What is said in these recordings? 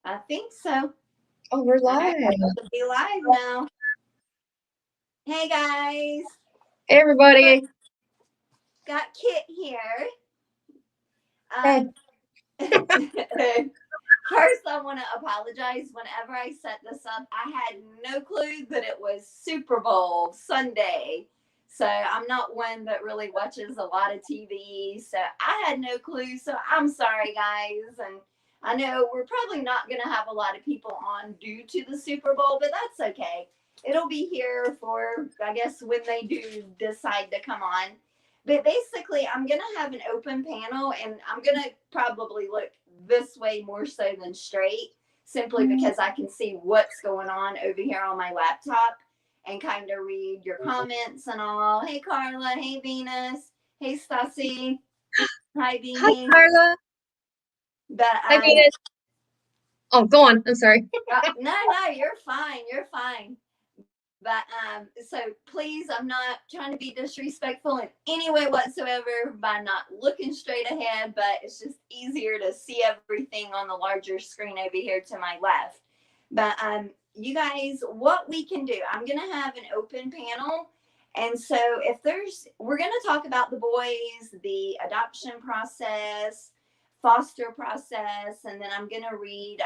I think so. Oh, we're live. We'll be live now. Hey guys. Hey, everybody. Got Kit here. Hey. First, I want to apologize. Whenever I set this up, I had no clue that it was Super Bowl Sunday. So I'm not one that really watches a lot of TV. So I had no clue. So I'm sorry, guys. And I know we're probably not going to have a lot of people on due to the Super Bowl, but that's okay. It'll be here for, I guess, when they do decide to come on. But basically, I'm going to have an open panel and I'm going to probably look this way more so than straight, simply because I can see what's going on over here on my laptop and kind of read your comments and all. Hey, Carla. Hey, Venus. Hey, Stassi. Hi, Beanie. Hi, Carla. But, Hi, Venus. Oh, go on. I'm sorry. No, you're fine. You're fine. But so please, I'm not trying to be disrespectful in any way whatsoever by not looking straight ahead, but it's just easier to see everything on the larger screen over here to my left. But you guys, what we can do, I'm going to have an open panel. And so we're going to talk about the boys, the adoption process, foster process, and then I'm going to read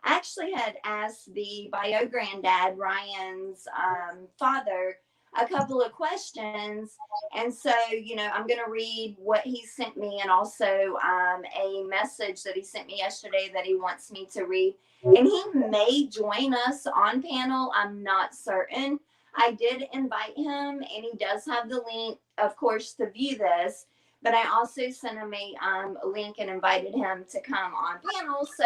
I actually had asked the bio granddad, Ryan's father, a couple of questions. And so, I'm going to read what he sent me and also a message that he sent me yesterday that he wants me to read. And he may join us on panel. I'm not certain. I did invite him, and he does have the link, of course, to view this. But I also sent him a link and invited him to come on panel. So,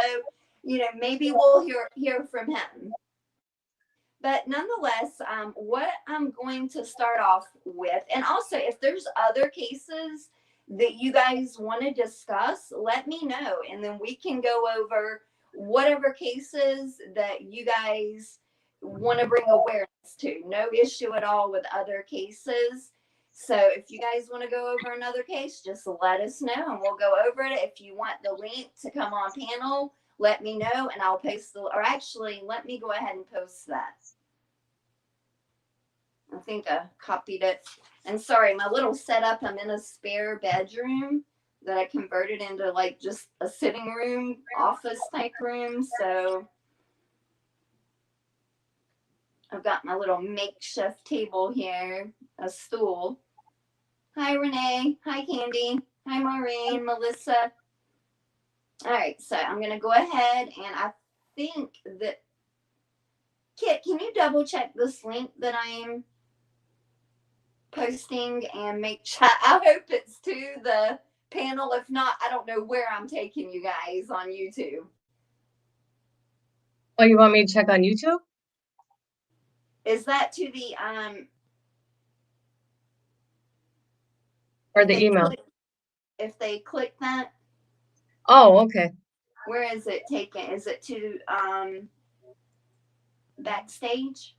maybe we'll hear from him. But nonetheless, what I'm going to start off with, and also if there's other cases that you guys want to discuss, let me know. And then we can go over whatever cases that you guys want to bring awareness to. No issue at all with other cases. So if you guys want to go over another case, just let us know and we'll go over it. If you want the link to come on panel, let me know and I'll post let me go ahead and post that. I think I copied it. And sorry, my little setup, I'm in a spare bedroom that I converted into like just a sitting room, office type room. So I've got my little makeshift table here, a stool. Hi, Renee. Hi, Candy. Hi, Maureen, Melissa. All right, so I'm going to go ahead and I think that, Kit, can you double check this link that I'm posting and make sure? I hope it's to the panel. If not, I don't know where I'm taking you guys on YouTube. Oh, you want me to check on YouTube? Is that to the or the email? If they click that. Oh, okay. Where is it taken? Is it to backstage?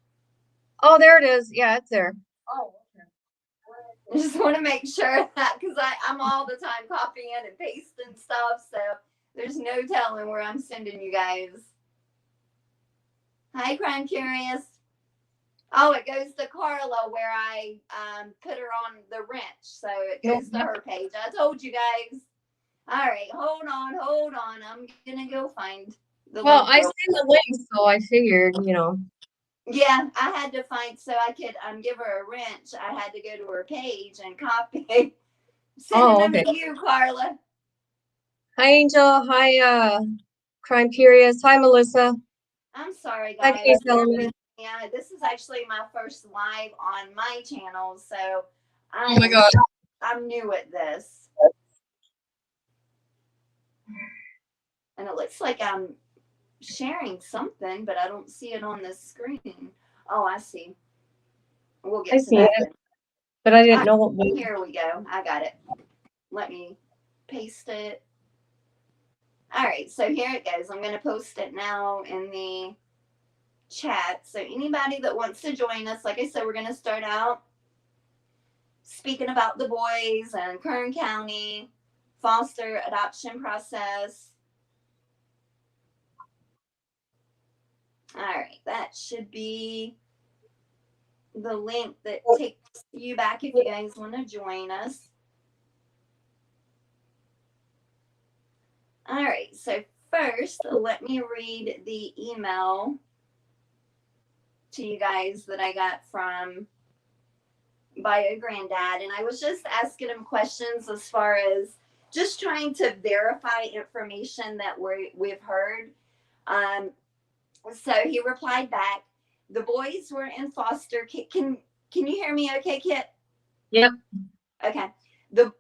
Oh, there it is. Yeah, it's there. Oh, okay. I just want to make sure that because I'm all the time copying and pasting stuff, so there's no telling where I'm sending you guys. Hi, Crime Curious. Oh, it goes to Carla where I put her on the wrench, so it goes to her page. I told you guys. All right, hold on. I'm gonna go find the. Well, I seen the link, so I figured, Yeah, I had to find so I could give her a wrench. I had to go to her page and copy. Sending them to you, Carla. Hi, Angel. Hi, Crime Curious. Hi, Melissa. I'm sorry, guys. Yeah, this is actually my first live on my channel, so oh my God, I'm new at this. And it looks like I'm sharing something, but I don't see it on the screen. Oh, I see. We'll get to that. It, but I didn't know what. Here we go. I got it. Let me paste it. All right, so here it goes. I'm going to post it now in the chat. So anybody that wants to join us, like I said, we're going to start out speaking about the boys and Kern County foster adoption process. that should be the link that takes you back if you guys want to join us. All right, so first, let me read the email to you guys that I got from Bio Granddad, and I was just asking him questions as far as just trying to verify information that we've heard. So he replied back, the boys were in foster care. Can you hear me okay, Kit? Yep. Okay. The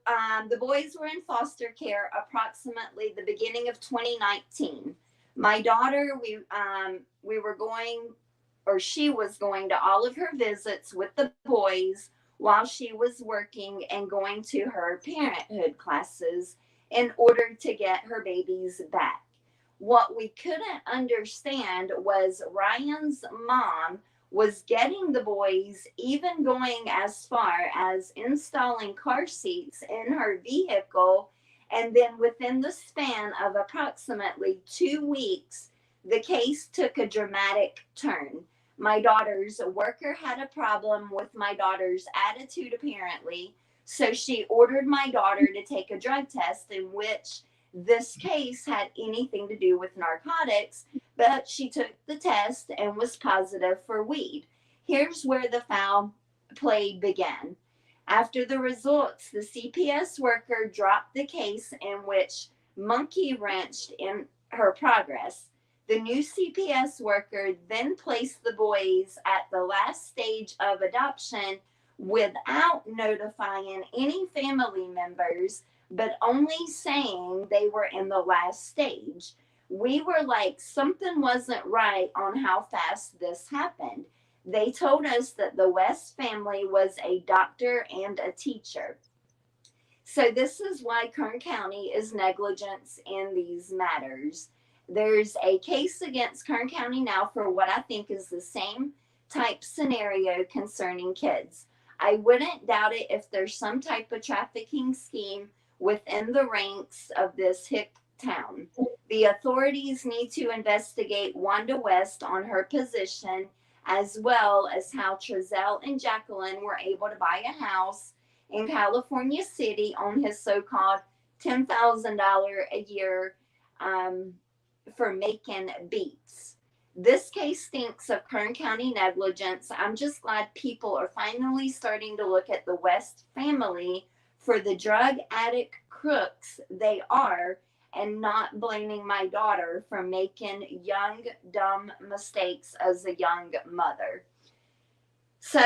boys were in foster care approximately the beginning of 2019. My daughter, we were going, or she was going to all of her visits with the boys while she was working and going to her parenthood classes in order to get her babies back. What we couldn't understand was Ryan's mom was getting the boys, even going as far as installing car seats in her vehicle. And then within the span of approximately 2 weeks, the case took a dramatic turn. My daughter's worker had a problem with my daughter's attitude, apparently. So she ordered my daughter to take a drug test in which this case had anything to do with narcotics, but she took the test and was positive for weed. Here's where the foul play began. After the results, the CPS worker dropped the case in which monkey wrenched in her progress. The new CPS worker then placed the boys at the last stage of adoption without notifying any family members, but only saying they were in the last stage. We were like, something wasn't right on how fast this happened. They told us that the West family was a doctor and a teacher. So this is why Kern County is negligent in these matters. There's a case against Kern County now for what I think is the same type scenario concerning kids. I wouldn't doubt it if there's some type of trafficking scheme within the ranks of this hick town. The authorities need to investigate Wanda West on her position, as well as how Trezell and Jacqueline were able to buy a house in California City on his so-called $10,000 a year for making beats. This case stinks of Kern County negligence. I'm just glad people are finally starting to look at the West family for the drug addict crooks they are, and not blaming my daughter for making young, dumb mistakes as a young mother. So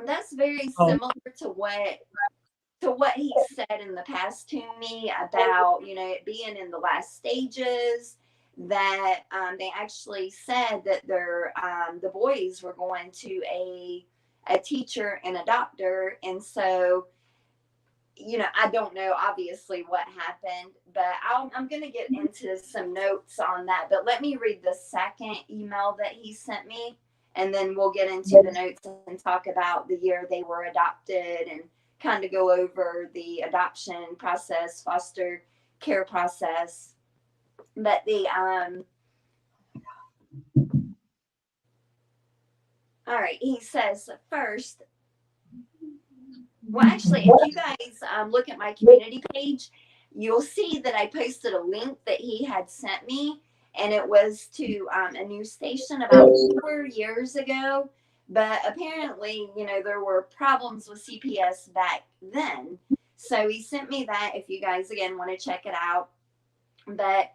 that's very similar to what he said in the past to me about, it being in the last stages, that they actually said that the boys were going to a teacher and a doctor. And so, I don't know obviously what happened, but I'm going to get into some notes on that. But let me read the second email that he sent me, and then we'll get into the notes and talk about the year they were adopted and kind of go over the adoption process, foster care process. But all right, he says first, well, actually, if you guys look at my community page, you'll see that I posted a link that he had sent me, and it was to a news station about 4 years ago. But apparently, there were problems with CPS back then. So he sent me that if you guys, again, want to check it out. But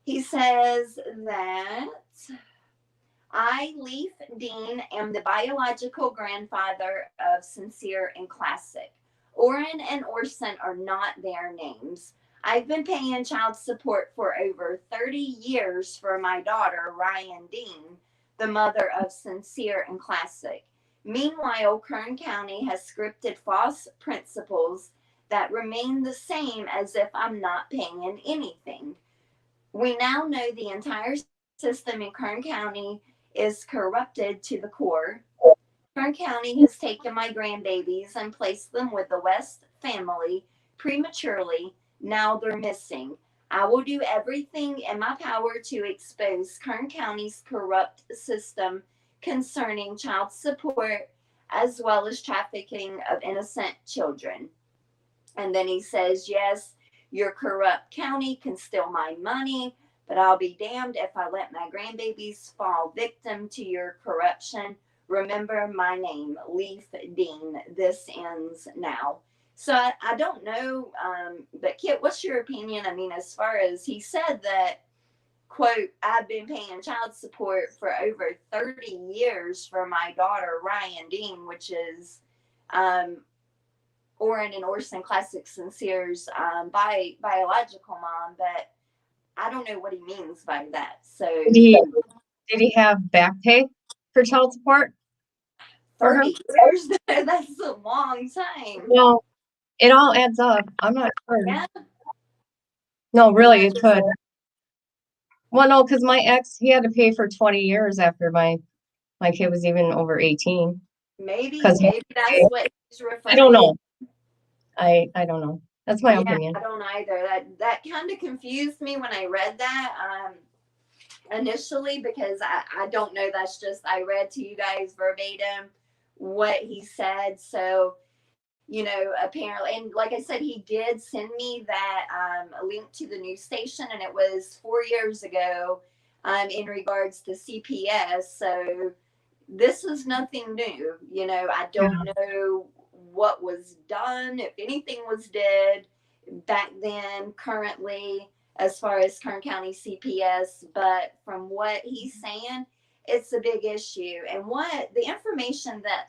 he says that I, Leaf Dean, am the biological grandfather of Sincere and Classic. Oren and Orson are not their names. I've been paying child support for over 30 years for my daughter, Ryan Dean, the mother of Sincere and Classic. Meanwhile, Kern County has scripted false principles that remain the same as if I'm not paying anything. We now know the entire system in Kern County is corrupted to the core. Kern County has taken my grandbabies and placed them with the West family prematurely. Now they're missing. I will do everything in my power to expose Kern County's corrupt system concerning child support as well as trafficking of innocent children. And then he says, yes, your corrupt county can steal my money, but I'll be damned if I let my grandbabies fall victim to your corruption. Remember my name, Leaf Dean. This ends now. So I don't know, but Kit, what's your opinion? I mean, as far as he said that, quote, I've been paying child support for over 30 years for my daughter, Ryan Dean, which is Orrin and Orson Classic Sincere's biological mom, but I don't know what he means by that. So Did he have back pay for child support for her? 30 years, that's a long time. Well, it all adds up. I'm not sure. Yeah. No, really, it could. Well, no, because my ex, he had to pay for 20 years after my kid was even over 18. Maybe Because that's what he's referring to. I don't know. I don't know. That's my opinion. I don't either. That kind of confused me when I read that initially, because I don't know. That's just, I read to you guys verbatim what he said. So, you know, apparently, and like I said, he did send me that a link to the news station, and it was 4 years ago in regards to CPS. So this is nothing new. You know, I don't know what was done, if anything was did back then, currently, as far as Kern County CPS. But from what he's saying, it's a big issue. And what the information that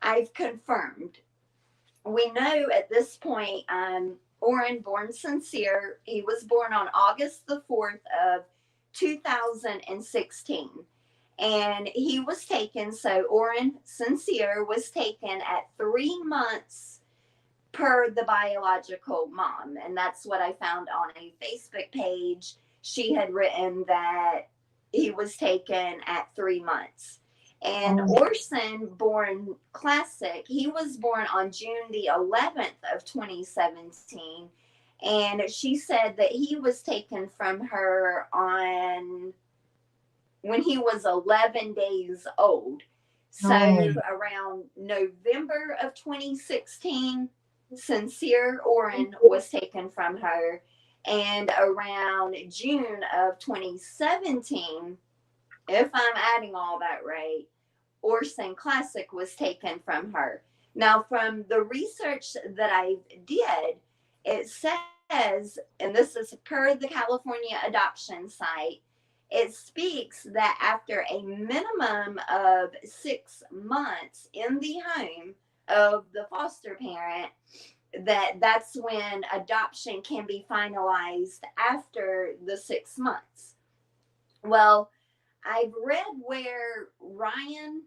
I've confirmed, we know at this point, Orrin, born Sincere, he was born on August the 4th of 2016. And he was taken, so Orrin Sincere was taken at 3 months per the biological mom. And that's what I found on a Facebook page. She had written that he was taken at 3 months. And Orson, born Classic, he was born on June the 11th of 2017. And she said that he was taken from her on when he was 11 days old. So around November of 2016, Sincere Orrin was taken from her. And around June of 2017, if I'm adding all that right, Orson Classic was taken from her. Now, from the research that I did, it says, and this is per the California adoption site, it speaks that after a minimum of 6 months in the home of the foster parent, that's when adoption can be finalized after the 6 months. Well, I've read where Ryan,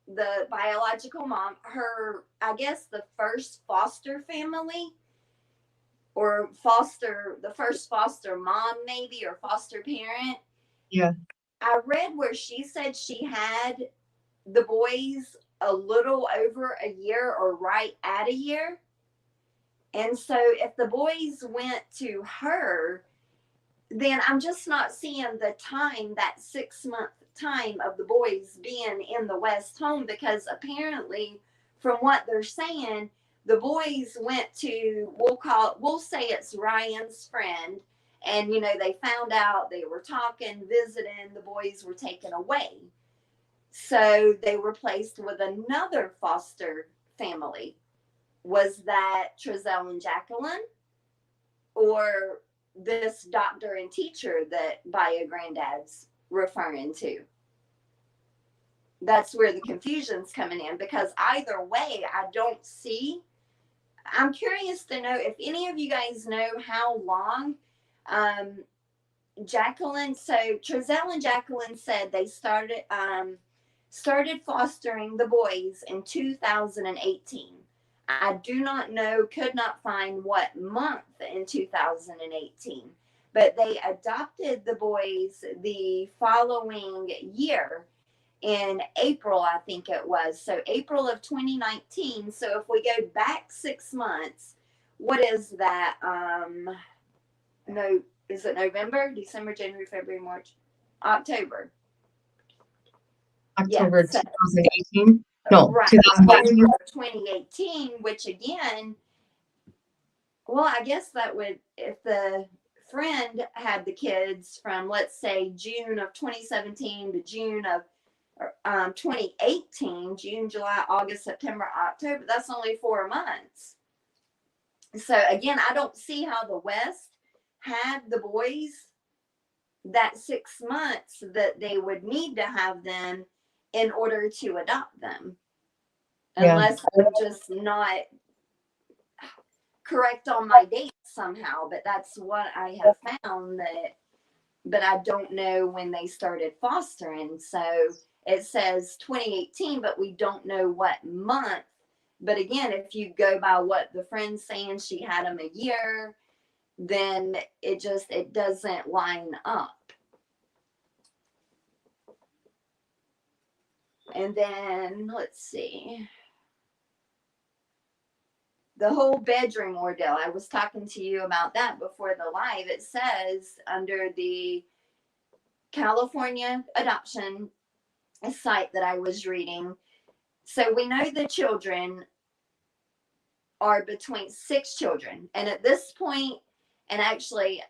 the biological mom, her, I guess the first foster family, or the first foster mom maybe, or foster parent. Yeah. I read where she said she had the boys a little over a year, or right at a year. And so if the boys went to her, then I'm just not seeing the time, that 6 month time of the boys being in the West home, because apparently from what they're saying, the boys went to, we'll say it's Ryan's friend. And, you know, they found out, they were talking, visiting, the boys were taken away. So they were placed with another foster family. Was that Trezell and Jacqueline, or this doctor and teacher that Bio Granddad's referring to? That's where the confusion's coming in, because either way, I don't see. I'm curious to know if any of you guys know how long Jacqueline, so Trezell and Jacqueline said they started fostering the boys in 2018. I do not know, could not find what month in 2018, but they adopted the boys the following year in April, I think it was. So April of 2019. So if we go back 6 months, what is that? No, is it November, December, January, February, March, October? Yeah, October so 2018? No, right, October 2018. of 2018, which again, well, I guess that would, if the friend had the kids from, let's say, June of 2017 to June of 2018, June, July, August, September, October, that's only 4 months. So again, I don't see how the West had the boys that 6 months that they would need to have them in order to adopt them. Yeah. Unless I'm just not correct on my dates somehow, but that's what I have found that, but I don't know when they started fostering. So it says 2018, but we don't know what month. But again, if you go by what the friend's saying, she had them a year, then it doesn't line up. And then let's see. The whole bedroom ordeal. I was talking to you about that before the live. It says under the California adoption site that I was reading. So we know the children are between 6 children. And at this point, and actually,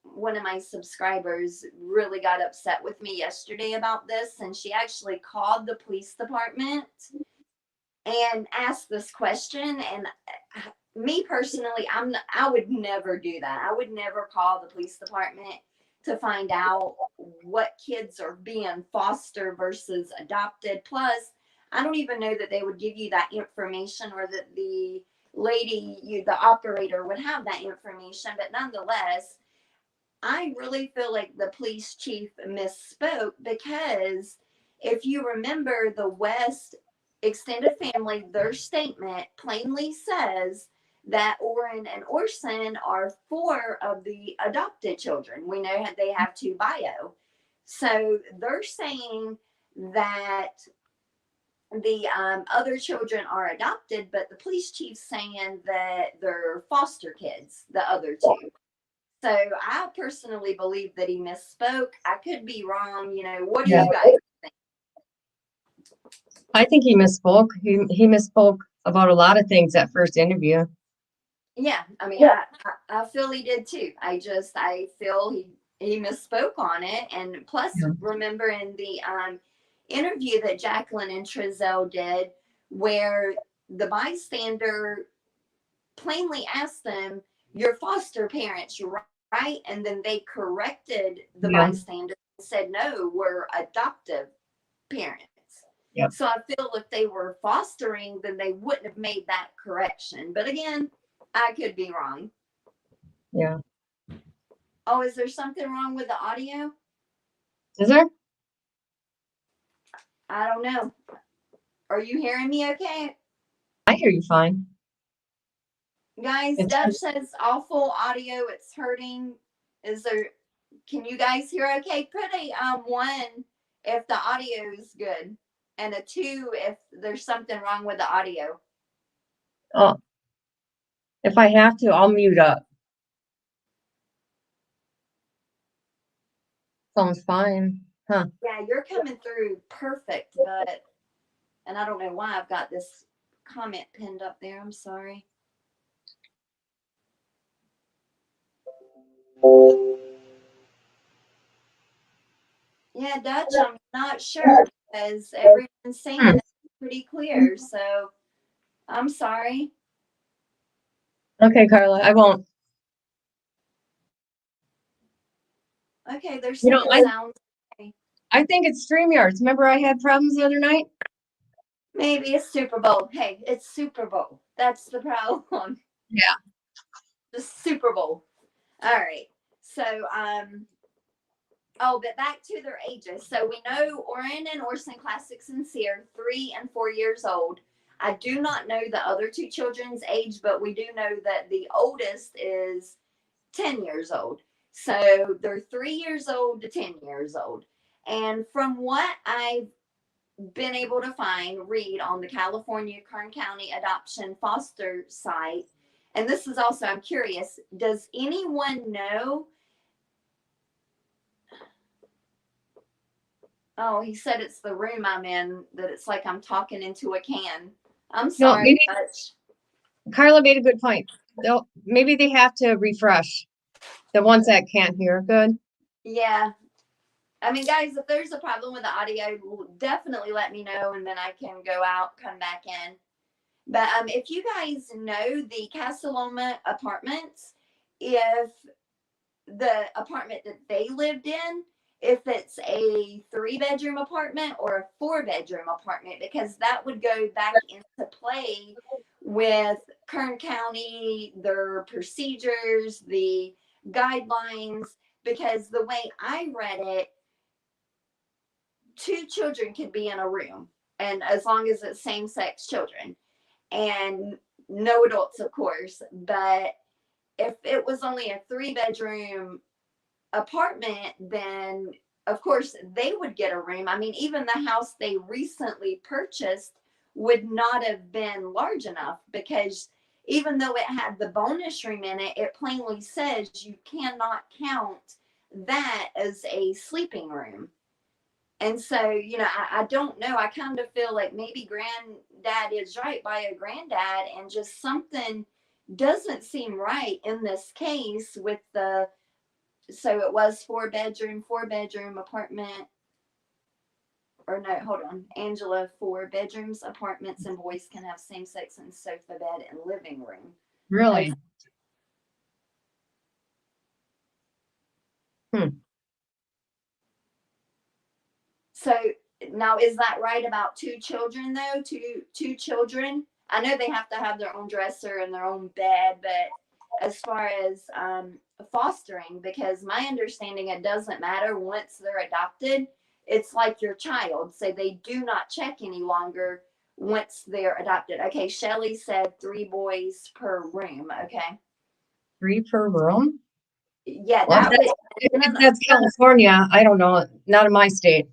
one of my subscribers really got upset with me yesterday about this. And she actually called the police department and asked this question. And me personally, I would never do that. I would never call the police department to find out what kids are being foster versus adopted. Plus, I don't even know that they would give you that information, or that the the operator would have that information. But nonetheless, I really feel like the police chief misspoke, because if you remember, the West extended family, their statement plainly says that Orrin and Orson are 4 of the adopted children. We know they have 2 bio. So they're saying that the other children are adopted, but the police chief's saying that they're foster kids, the other 2. So I personally believe that he misspoke. I could be wrong. What do Yeah. you guys think? I think he misspoke. He misspoke about a lot of things that first interview. Yeah, I mean, I feel he did too. I feel he misspoke on it. And plus, Yeah. remember in the interview that Jacqueline and Trezell did, where the bystander plainly asked them, "Your foster parents, right?" And then they corrected the Yeah. bystander and said, "No, we're adoptive parents." Yep. So I feel if they were fostering, then they wouldn't have made that correction. But again, I could be wrong. Yeah. Oh, is there something wrong with the audio? Is there? I don't know. Are you hearing me okay? I hear you fine. Guys, Dutch says awful audio. It's hurting. Can you guys hear okay? Put a 1 if the audio is good, and a 2 if there's something wrong with the audio. Oh, if I have to, I'll mute up. Sounds fine. Huh. Yeah, you're coming through perfect, and I don't know why I've got this comment pinned up there. I'm sorry. Yeah, Dutch, I'm not sure, because everyone's saying it's pretty clear. So I'm sorry. Okay, Carla, I won't. Okay, they're You saying know, it sounds okay. I think it's StreamYards. Remember I had problems the other night? Maybe it's Super Bowl. Hey, it's Super Bowl. That's the problem. Yeah. The Super Bowl. All right. So, but back to their ages. So we know Orrin and Orson, class 6 and Sear, 3 and 4 years old. I do not know the other 2 children's age, but we do know that the oldest is 10 years old. So they're 3 years old to 10 years old. And from what I've been able to read on the California Kern County adoption foster site, And this is also, I'm curious, does anyone know? Oh, he said it's the room I'm in, that it's like I'm talking into a can. I'm No, sorry, maybe Hutch. Carla made a good point. Maybe they have to refresh the ones that can't hear good. Yeah. I mean, guys, if there's a problem with the audio, definitely let me know, and then I can go out, come back in. But if you guys know the Casaloma apartments, if the apartment that they lived in, if it's a 3-bedroom apartment or a 4-bedroom apartment, because that would go back into play with Kern County, their procedures, the guidelines, because the way I read it, 2 children could be in a room, and as long as it's same-sex children, and no adults, of course. But if it was only a 3-bedroom apartment, then of course they would get a room. I mean, even the house they recently purchased would not have been large enough, because even though it had the bonus room in it, it plainly says you cannot count that as a sleeping room. And so, I don't know. I kind of feel like maybe granddad is right by a granddad, and just something doesn't seem right in this case with so it was 4-bedroom apartment, or no, hold on. Angela, 4 bedrooms, apartments, and boys can have same sex and sofa bed and living room. Really? So now, is that right about 2 children though? Two children? I know they have to have their own dresser and their own bed, but as far as fostering, because my understanding, it doesn't matter once they're adopted. It's like your child, so they do not check any longer once they're adopted. Okay, Shelly said 3 boys per room. Okay. 3 per room? Yeah, Well, if that's California, I don't know. Not in my state.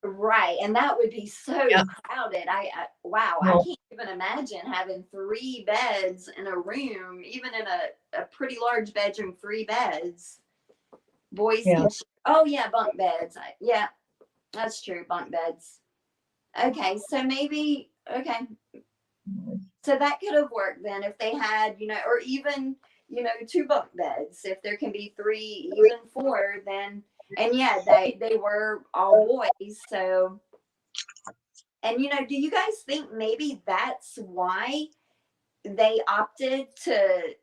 Right, and that would be so Yeah. crowded. Wow, I can't even imagine having 3 beds in a room, even in a pretty large bedroom, 3 beds. Boys Yeah. can oh yeah, bunk beds. Yeah, that's true, bunk beds. Okay, so maybe so that could have worked then if they had, or even 2 bunk beds. If there can be 3, even 4, then, and yeah, they were all boys. So, and do you guys think maybe that's why they opted to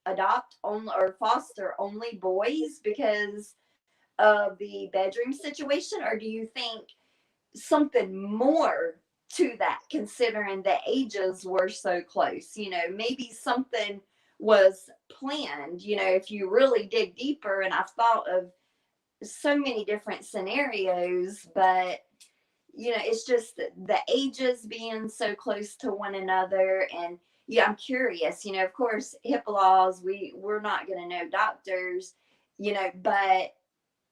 adopt only, or foster only boys, because of the bedroom situation? Or do you think something more to that, considering the ages were so close? Maybe something was planned, if you really dig deeper. And I've thought of so many different scenarios, but it's just the ages being so close to one another. And yeah, I'm curious, of course, HIPAA laws, we're not going to know doctors, but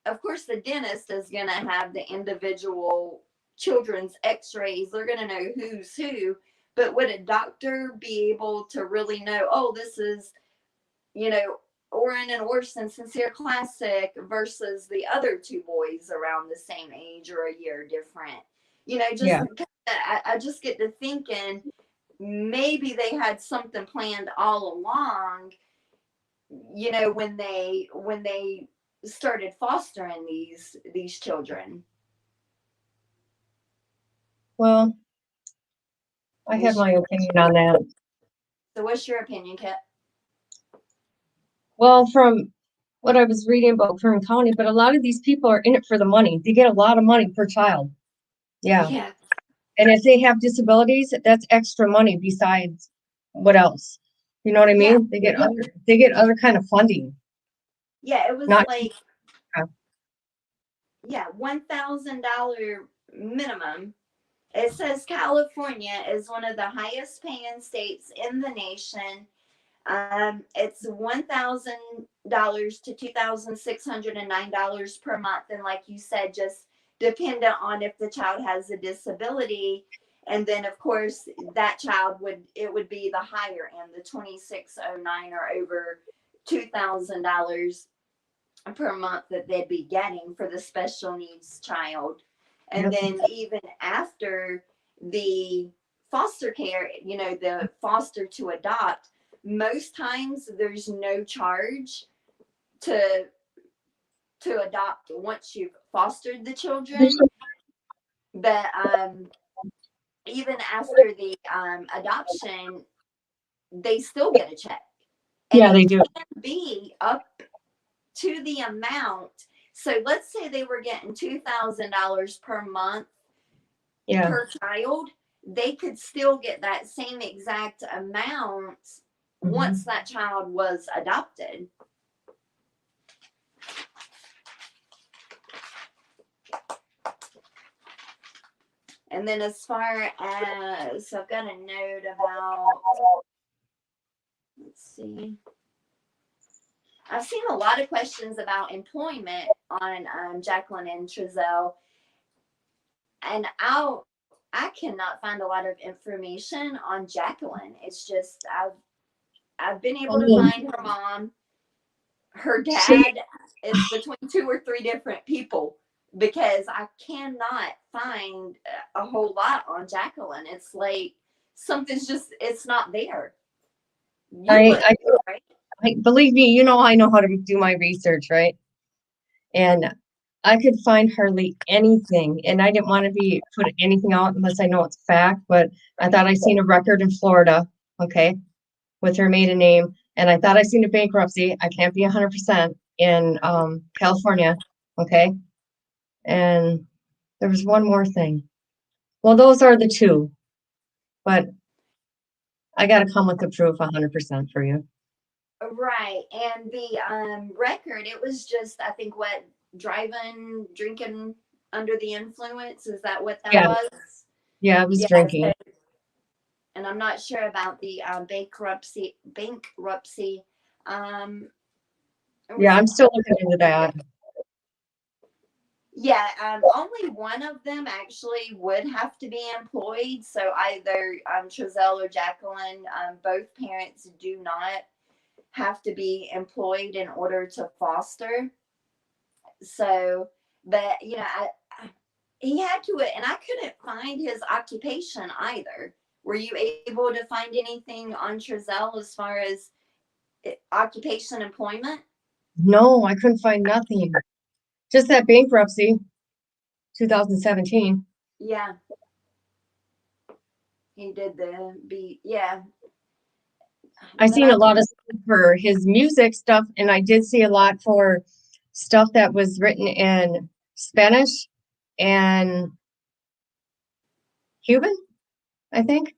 of course the dentist is going to have the individual children's x-rays. They're going to know who's who. But would a doctor be able to really know, oh, this is, Oren and Orson Sincere Classic versus the other 2 boys around the same age or a year different? I just get to thinking maybe they had something planned all along, when they started fostering these children. Well, I have my opinion on that. So what's your opinion, Kit? Well, from what I was reading about Kern County, but a lot of these people are in it for the money. They get a lot of money per child. Yeah. And if they have disabilities, that's extra money besides what else? You know what I mean? Yeah. They get other kind of funding. Yeah, it was $1,000 minimum. It says California is one of the highest paying states in the nation. It's $1,000 to $2,609 per month. And like you said, just dependent on if the child has a disability. And then of course that child would be the higher end, the 2609, or over $2,000 per month that they'd be getting for the special needs child. And Yep. then even after the foster care, the foster to adopt, most times there's no charge to adopt once you've fostered the children. But even after the adoption, they still get a check. And Yeah, they it do. can be up to the amount. So let's say they were getting $2,000 per month per child. They could still get that same exact amount once that child was adopted. And then as far as, so I've got a note about, let's see. I've seen a lot of questions about employment on Jacqueline and Trezell. And I cannot find a lot of information on Jacqueline. It's just, I've been able to find her mom. Her dad is between 2 or 3 different people, because I cannot find a whole lot on Jacqueline. It's like something's just, it's not there. I believe me, I know how to do my research, right? And I could find hardly anything, and I didn't want to put anything out unless I know it's fact, but I thought I seen a record in Florida, okay, with her maiden name, and I thought I seen a bankruptcy. I can't be 100% in California, okay? And there was one more thing. Well, those are the 2, but I got to come with the proof 100% for you. Right. And the record, it was just, I think, what, drinking under the influence? Is that what that was? Yeah, I was drinking. So, and I'm not sure about the bankruptcy. Yeah, I'm still looking into that. Yeah, only one of them actually would have to be employed. So either Trezell or Jacqueline, both parents do not have to be employed in order to foster. So, but he had to, and I couldn't find his occupation either. Were you able to find anything on Trezell as far as occupation, employment? No, I couldn't find nothing. Just that bankruptcy, 2017. Yeah. He did yeah. I seen a lot of stuff for his music stuff, and I did see a lot for stuff that was written in Spanish and Cuban, I think.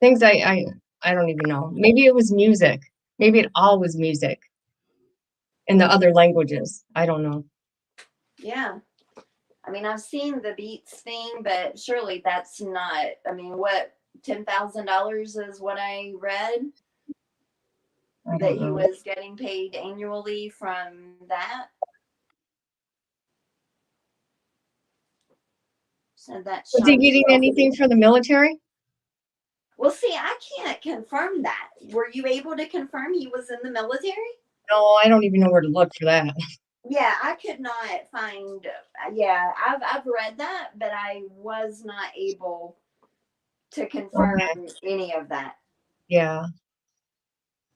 Things I don't even know. Maybe it was music. Maybe it all was music in the other languages. I don't know. Yeah. I mean, I've seen the Beats thing, but surely that's not, I mean, what, $10,000 is what I read that he was getting paid annually from that. So that's, was he getting anything from the military? Well, see, I can't confirm that. Were you able to confirm he was in the military? No, I don't even know where to look for that. Yeah, I could not find. Yeah, I've read that, but I was not able to confirm any of that. Yeah.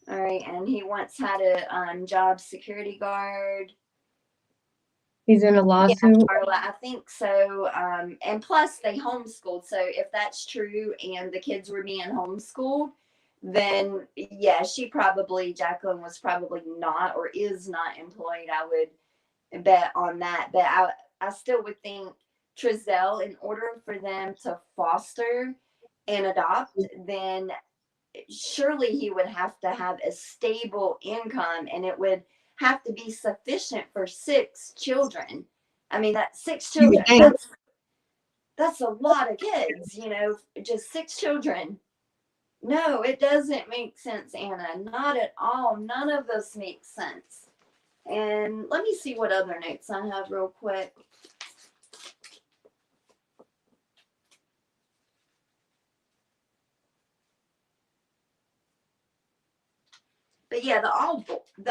All right, and he once had a job security guard. He's in a lawsuit. Yeah, Carla, I think so. And plus, they homeschooled. So if that's true, and the kids were being homeschooled, then yeah, Jacqueline was probably not, or is not employed. I would bet on that. But I still would think Trezell, in order for them to foster and adopt, then surely he would have to have a stable income, and it would have to be sufficient for 6 children. I mean, that's 6 children. That's a lot of kids, just 6 children. No, it doesn't make sense, Anna. Not at all. None of this makes sense. And let me see what other notes I have real quick. But yeah, the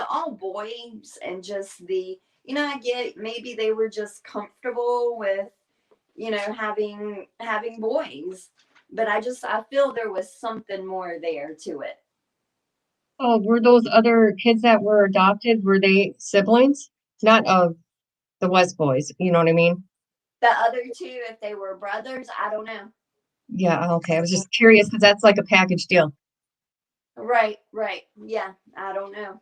all boys and just the, I get maybe they were just comfortable with, having boys, but I feel there was something more there to it. Oh, were those other kids that were adopted, were they siblings? Not of the West boys, you know what I mean? The other two, if they were brothers, I don't know. Yeah, okay. I was just curious because that's like a package deal. Right, right. Yeah, I don't know.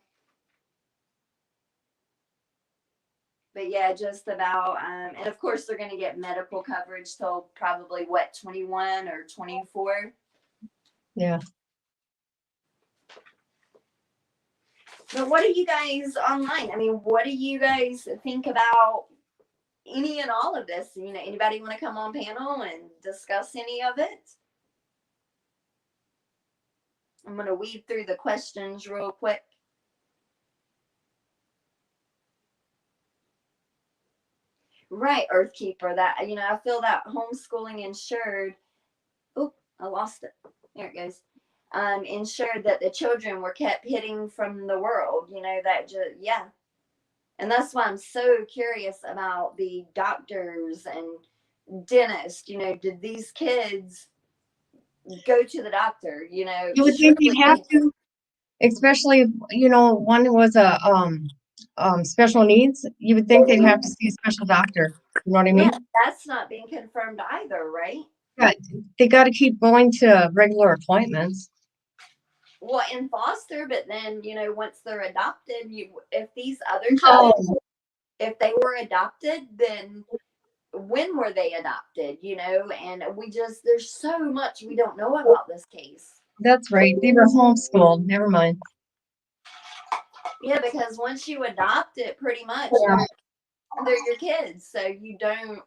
But yeah, just about, and of course they're going to get medical coverage till probably what, 21 or 24. Yeah. But what do you guys online? I mean, what do you guys think about any and all of this? Anybody want to come on panel and discuss any of it? I'm going to weed through the questions real quick. Right, Earthkeeper. That, I feel that homeschooling ensured. Oh, I lost it. There it goes. Ensured that the children were kept hidden from the world. That just, yeah. And that's why I'm so curious about the doctors and dentists. Did these kids go to the doctor? You would think they'd have to, especially if, one was a special needs. You would think they'd have to see a special doctor. You know what I mean? Yeah, that's not being confirmed either, right? Yeah, they got to keep going to regular appointments. Well, in foster, but then once they're adopted, if these other children, if they were adopted, then when were they adopted? And there's so much we don't know about this case. That's right. They were homeschooled. Never mind. Yeah, because once you adopt it, pretty much they're your kids, so you don't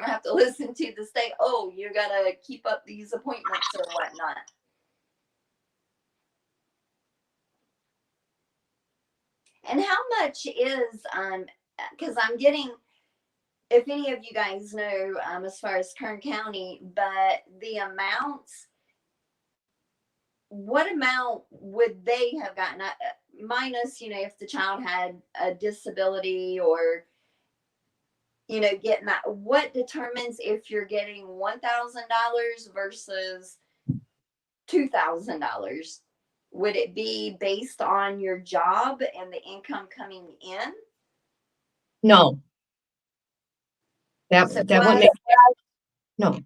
have to listen to the state. Oh, you gotta keep up these appointments or whatnot. And how much is because I'm getting, if any of you guys know, as far as Kern County, but the amounts, what amount would they have gotten? Minus, if the child had a disability or, getting that, what determines if you're getting $1,000 versus $2,000? Would it be based on your job and the income coming in? No. That wouldn't make no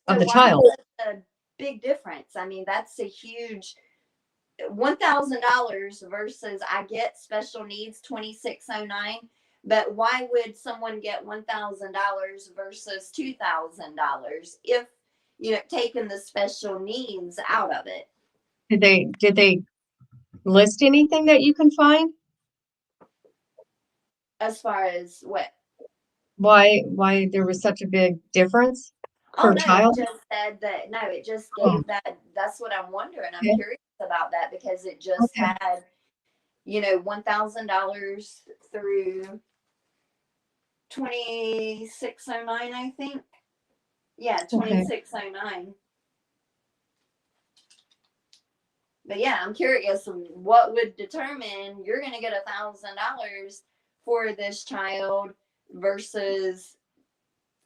of the child. A big difference. I mean, that's a huge $1,000 versus I get special needs 2609. But why would someone get $1,000 versus $2,000 if taking the special needs out of it? Did they list anything that you can find? As far as what? Why there was such a big difference per child? It just said that. No, it just gave that. That's what I'm wondering. I'm curious about that because it just had, $1,000 through 2609, I think. Yeah, 2609. But yeah, I'm curious what would determine you're going to get $1,000 for this child versus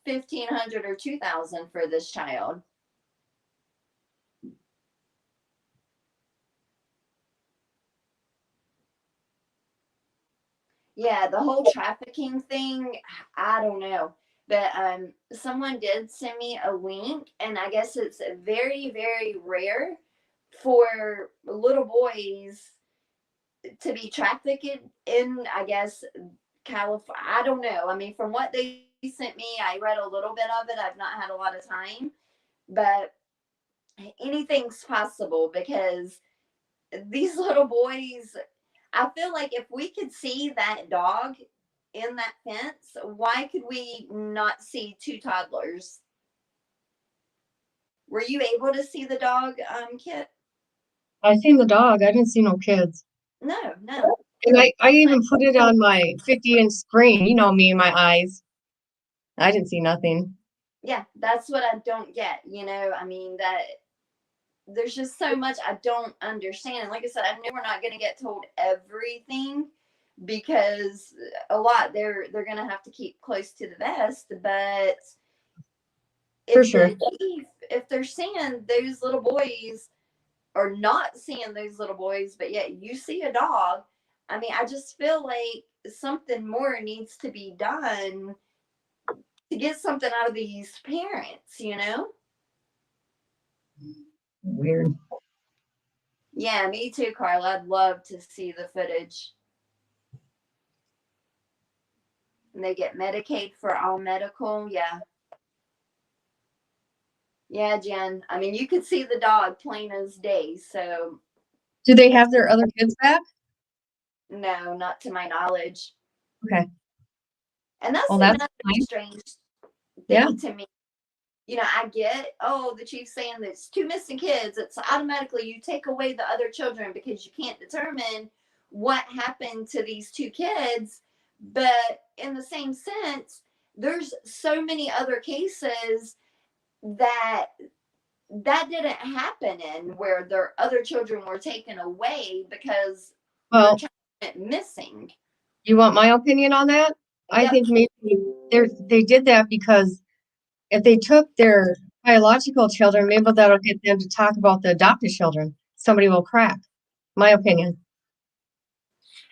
1,500 or 2,000 for this child. Yeah, the whole trafficking thing, I don't know. But someone did send me a link, and I guess it's very, very rare for little boys to be trafficked in, I guess, California. I don't know. I mean, from what they sent me, I read a little bit of it. I've not had a lot of time, but anything's possible because these little boys, I feel like if we could see that dog in that fence, why could we not see two toddlers? Were you able to see the dog, Kit? I seen the dog. I didn't see no kids. No. And I even put it on my 50-inch screen. You know me, my eyes. I didn't see nothing. Yeah, that's what I don't get. I mean, there's just so much I don't understand. And like I said, I know we're not going to get told everything, because a lot they're going to have to keep close to the vest. But For sure. if they're seeing those little boys, or not seeing those little boys, but yet you see a dog, I mean, I just feel like something more needs to be done to get something out of these parents, you know? Weird. Yeah, me too, Carla. I'd love to see the footage. And they get Medicaid for all medical. Yeah. Yeah, Jen. I mean, you could see the dog plain as day. So. Do they have their other kids back? No, not to my knowledge. Okay. And that's another strange thing to me. You know, I get, the chief's saying there's 2 missing kids. It's automatically you take away the other children because you can't determine what happened to these 2 kids. But in the same sense, there's so many other cases that didn't happen in, where their other children were taken away because their child went missing. You want my opinion on that? Yep. I think maybe they did that because if they took their biological children, maybe that'll get them to talk about the adopted children. Somebody will crack. My opinion.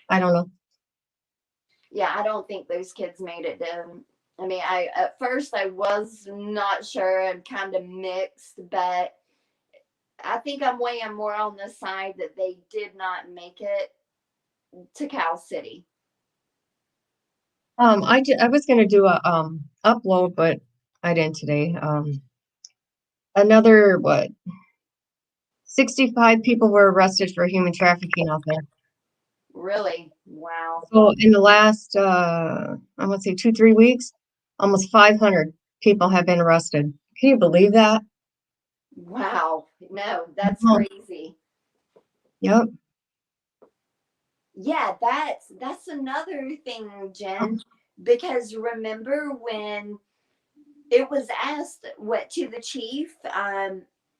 I don't know. Yeah, I don't think those kids made it down. I mean, at first I was not sure and kind of mixed, but I think I'm weighing more on the side that they did not make it to Cal City. I was going to do a upload, but I didn't today. Another 65 people were arrested for human trafficking out there. Really? Wow. So in the last, I want to say 2-3 weeks, almost 500 people have been arrested. Can you believe that? Wow. No, that's crazy. Yep. Yeah, that's another thing, Jen, because remember when it was asked to the chief,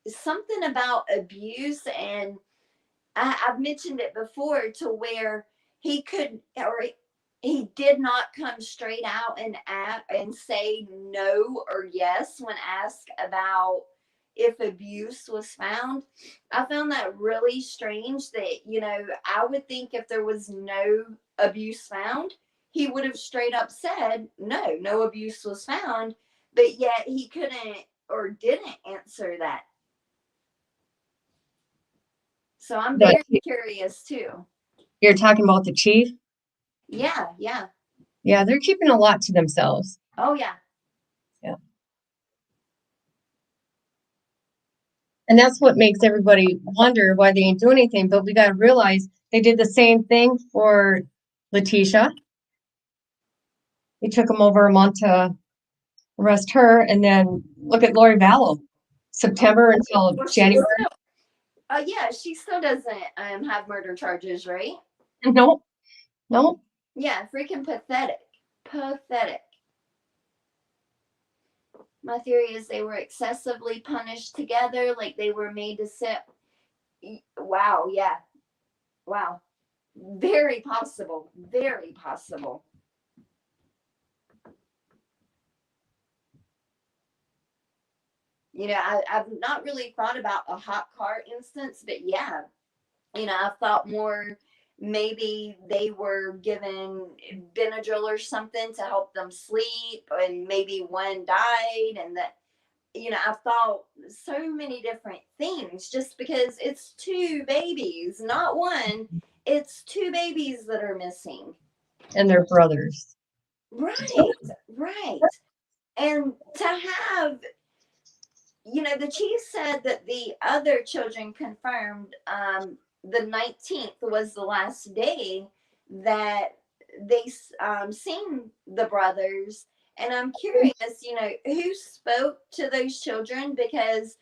something about abuse, and I've mentioned it before, to where he did not come straight out and say no or yes when asked about if abuse was found. I found that really strange, that, you know, I would think if there was no abuse found, he would have straight up said, no abuse was found, but yet he couldn't or didn't answer that. So I'm very curious too. You're talking about the chief? Yeah. Yeah, they're keeping a lot to themselves. Oh, yeah. Yeah. And that's what makes everybody wonder why they ain't doing anything. But we got to realize they did the same thing for Letitia. It took them over a month to arrest her. And then look at Lori Vallow. September until January. She still doesn't have murder charges, right? No. Yeah, freaking pathetic. My theory is they were excessively punished together, like they were made to sit. Wow, yeah. Wow. Very possible. Very possible. You know, I've not really thought about a hot car instance, but yeah, you know, I've thought more maybe they were given Benadryl or something to help them sleep, and maybe one died, and that, you know, I've thought so many different things, just because it's 2 babies, not one. It's 2 babies that are missing. And they're brothers. Right. And to have, you know, the chief said that the other children confirmed the 19th was the last day that they seen the brothers. And I'm curious, you know, who spoke to those children, because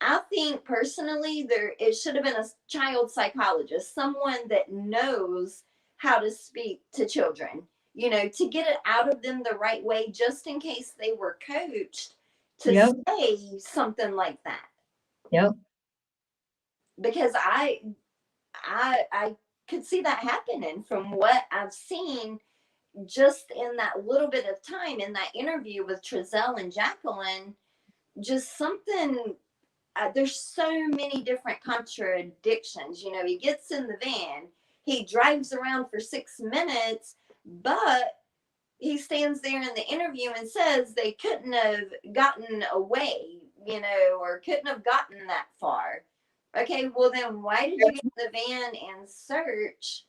I think personally it should have been a child psychologist, someone that knows how to speak to children, you know, to get it out of them the right way, just in case they were coached to say something like that. Yep. because I could see that happening from what I've seen just in that little bit of time in that interview with Trezell and Jacqueline. Just something, there's so many different contradictions. You know, he gets in the van, he drives around for 6 minutes, but he stands there in the interview and says they couldn't have gotten away, you know, or couldn't have gotten that far. Okay, well then why did you get in the van and search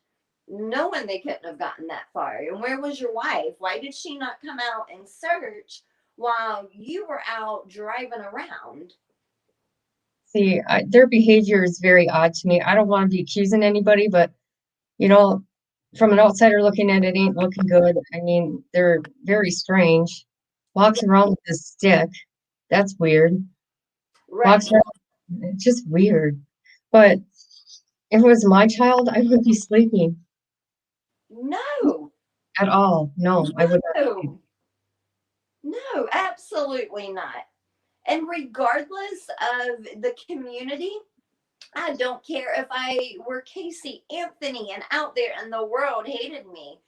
knowing they couldn't have gotten that far? And where was your wife? Why did she not come out and search while you were out driving around? See, their behavior is very odd to me. I don't want to be accusing anybody, but you know, from an outsider looking at it, ain't looking good. I mean, they're very strange. Walks around with a stick. That's weird. Right. Walks around, it's just weird. But if it was my child, I wouldn't be sleeping No, at all. No, I would not. no, no, absolutely not. And regardless of the community, I don't care if I were Casey Anthony and out there and the world hated me.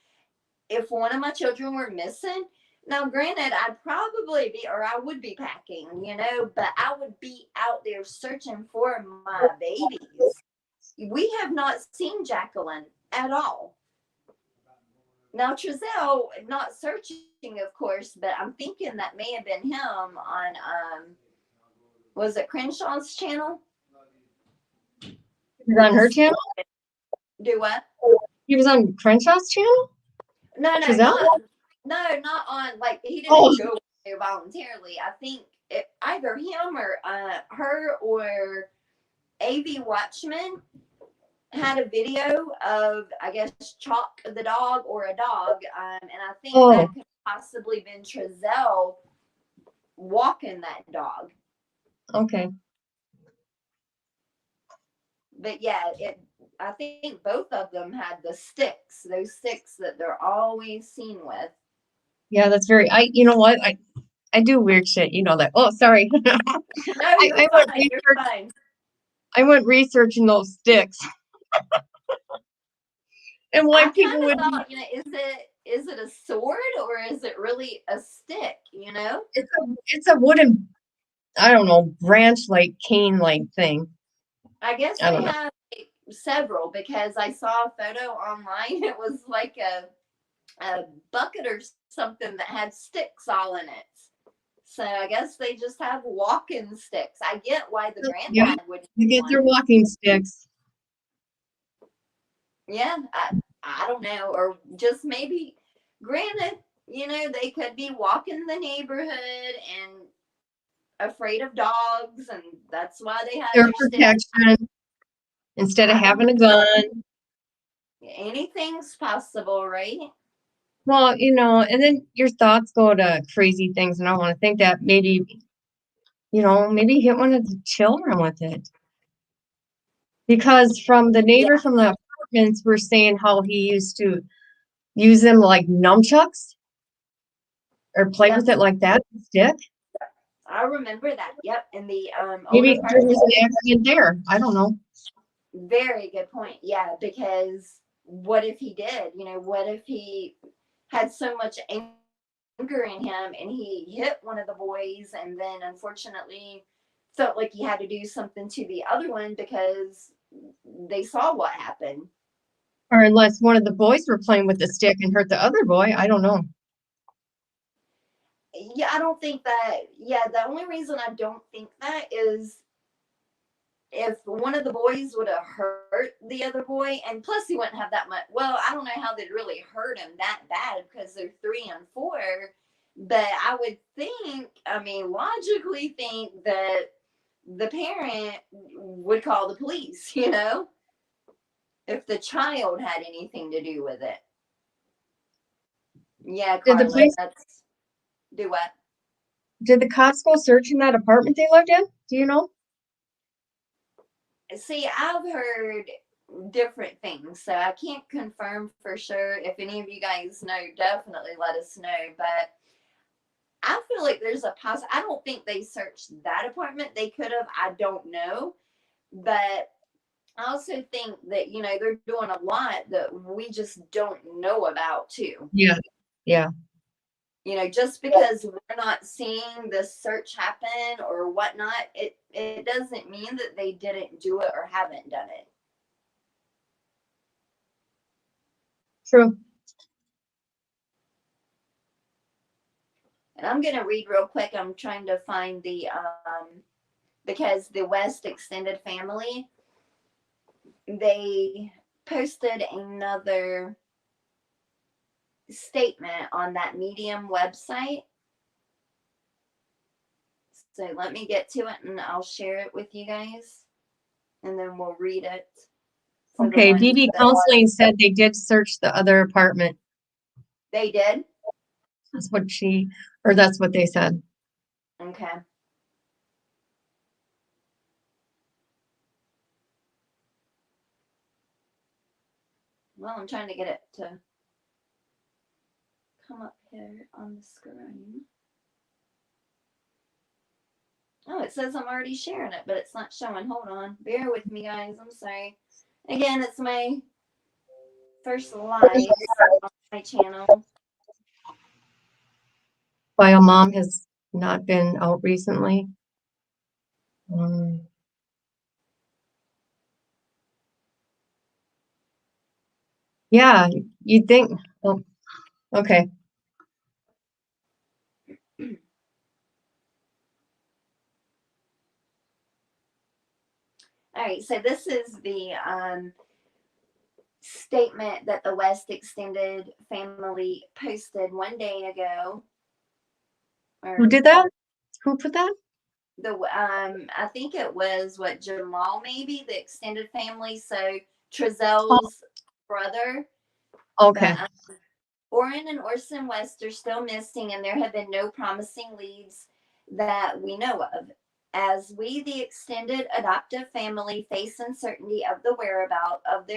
If one of my children were missing, now granted, I'd probably be, or I would be packing, you know, but I would be out there searching for my babies. We have not seen Jacqueline at all. Now, Trezell, not searching, of course, but I'm thinking that may have been him on, was it Crenshaw's channel? He was on her channel? Do what? He was on Crenshaw's channel? No, Trezell? not on, like, he didn't Oh, go there voluntarily. I think either him or her or AV Watchman had a video of, I guess, Chalk the dog or a dog, and I think that could have possibly been Trezell walking that dog. okay. But yeah, I think both of them had the sticks, those sticks that they're always seen with. Yeah, that's very, you know what? I do weird shit, you know that. Oh, sorry. No, I went fine. You're fine. I went researching those sticks. And why I people kind would of thought, you know, is it a sword or is it really a stick? You know, it's a wooden, I don't know, branch like cane like thing. I guess I they don't know. have several because I saw a photo online. It was like a bucket or something that had sticks all in it. So I guess they just have walking sticks. I get why the granddad would You get their walking sticks. Yeah, I don't know, or just maybe. Granted, you know, they could be walking the neighborhood and afraid of dogs, and that's why they have Their their sticks. protection instead of having a gun. Anything's possible, right? Well, you know, and then your thoughts go to crazy things, and I want to think that maybe, you know, maybe hit one of the children with it. Because from the neighbor from the apartments were saying how he used to use them like nunchucks or play with it like that, stick. I remember that. Yep, in the Maybe older part. there was an accident there. I don't know. Very good point. Yeah, because what if he did? You know, what if he had so much anger in him and he hit one of the boys and then unfortunately felt like he had to do something to the other one because they saw what happened. Or unless one of the boys were playing with the stick and hurt the other boy. I don't know. Yeah, I don't think that. Yeah, the only reason I don't think that is if one of the boys would have hurt the other boy, and plus he wouldn't have that much. Well, I don't know how they'd really hurt him that bad because they're 3 and 4. But I would think, I mean, logically think that the parent would call the police, you know, if the child had anything to do with it. Yeah, Carla, that's do what? Did the cops go searching that apartment they lived in? Do you know? See, I've heard different things, so I can't confirm for sure. If any of you guys know, definitely let us know. But I feel like there's a I don't think they searched that apartment. They could have. I don't know. But I also think that, they're doing a lot that we just don't know about too. Yeah. Yeah. Just because we're not seeing the search happen or whatnot, it doesn't mean that they didn't do it or haven't done it. True. And I'm going to read real quick. I'm trying to find because the West extended family, they posted another statement on that Medium website. So let me get to it and I'll share it with you guys and then we'll read it. So okay, BB Counseling said they did search the other apartment. They did? That's what that's what they said. Okay. Well, I'm trying to get it to come up here on the screen. Oh, it says I'm already sharing it, but it's not showing. Hold on. Bear with me, guys. I'm sorry. Again, it's my first live on my channel. Bio Mom has not been out recently. Yeah, you'd think. Oh, okay. All right, so this is the statement that the West Extended family posted one day ago. Who did that? Who put that? I think it was Jamal, maybe the extended family. So Trezell's brother. Okay. But, Orrin and Orson West are still missing, and there have been no promising leads that we know of. As we, the extended adoptive family, face uncertainty of their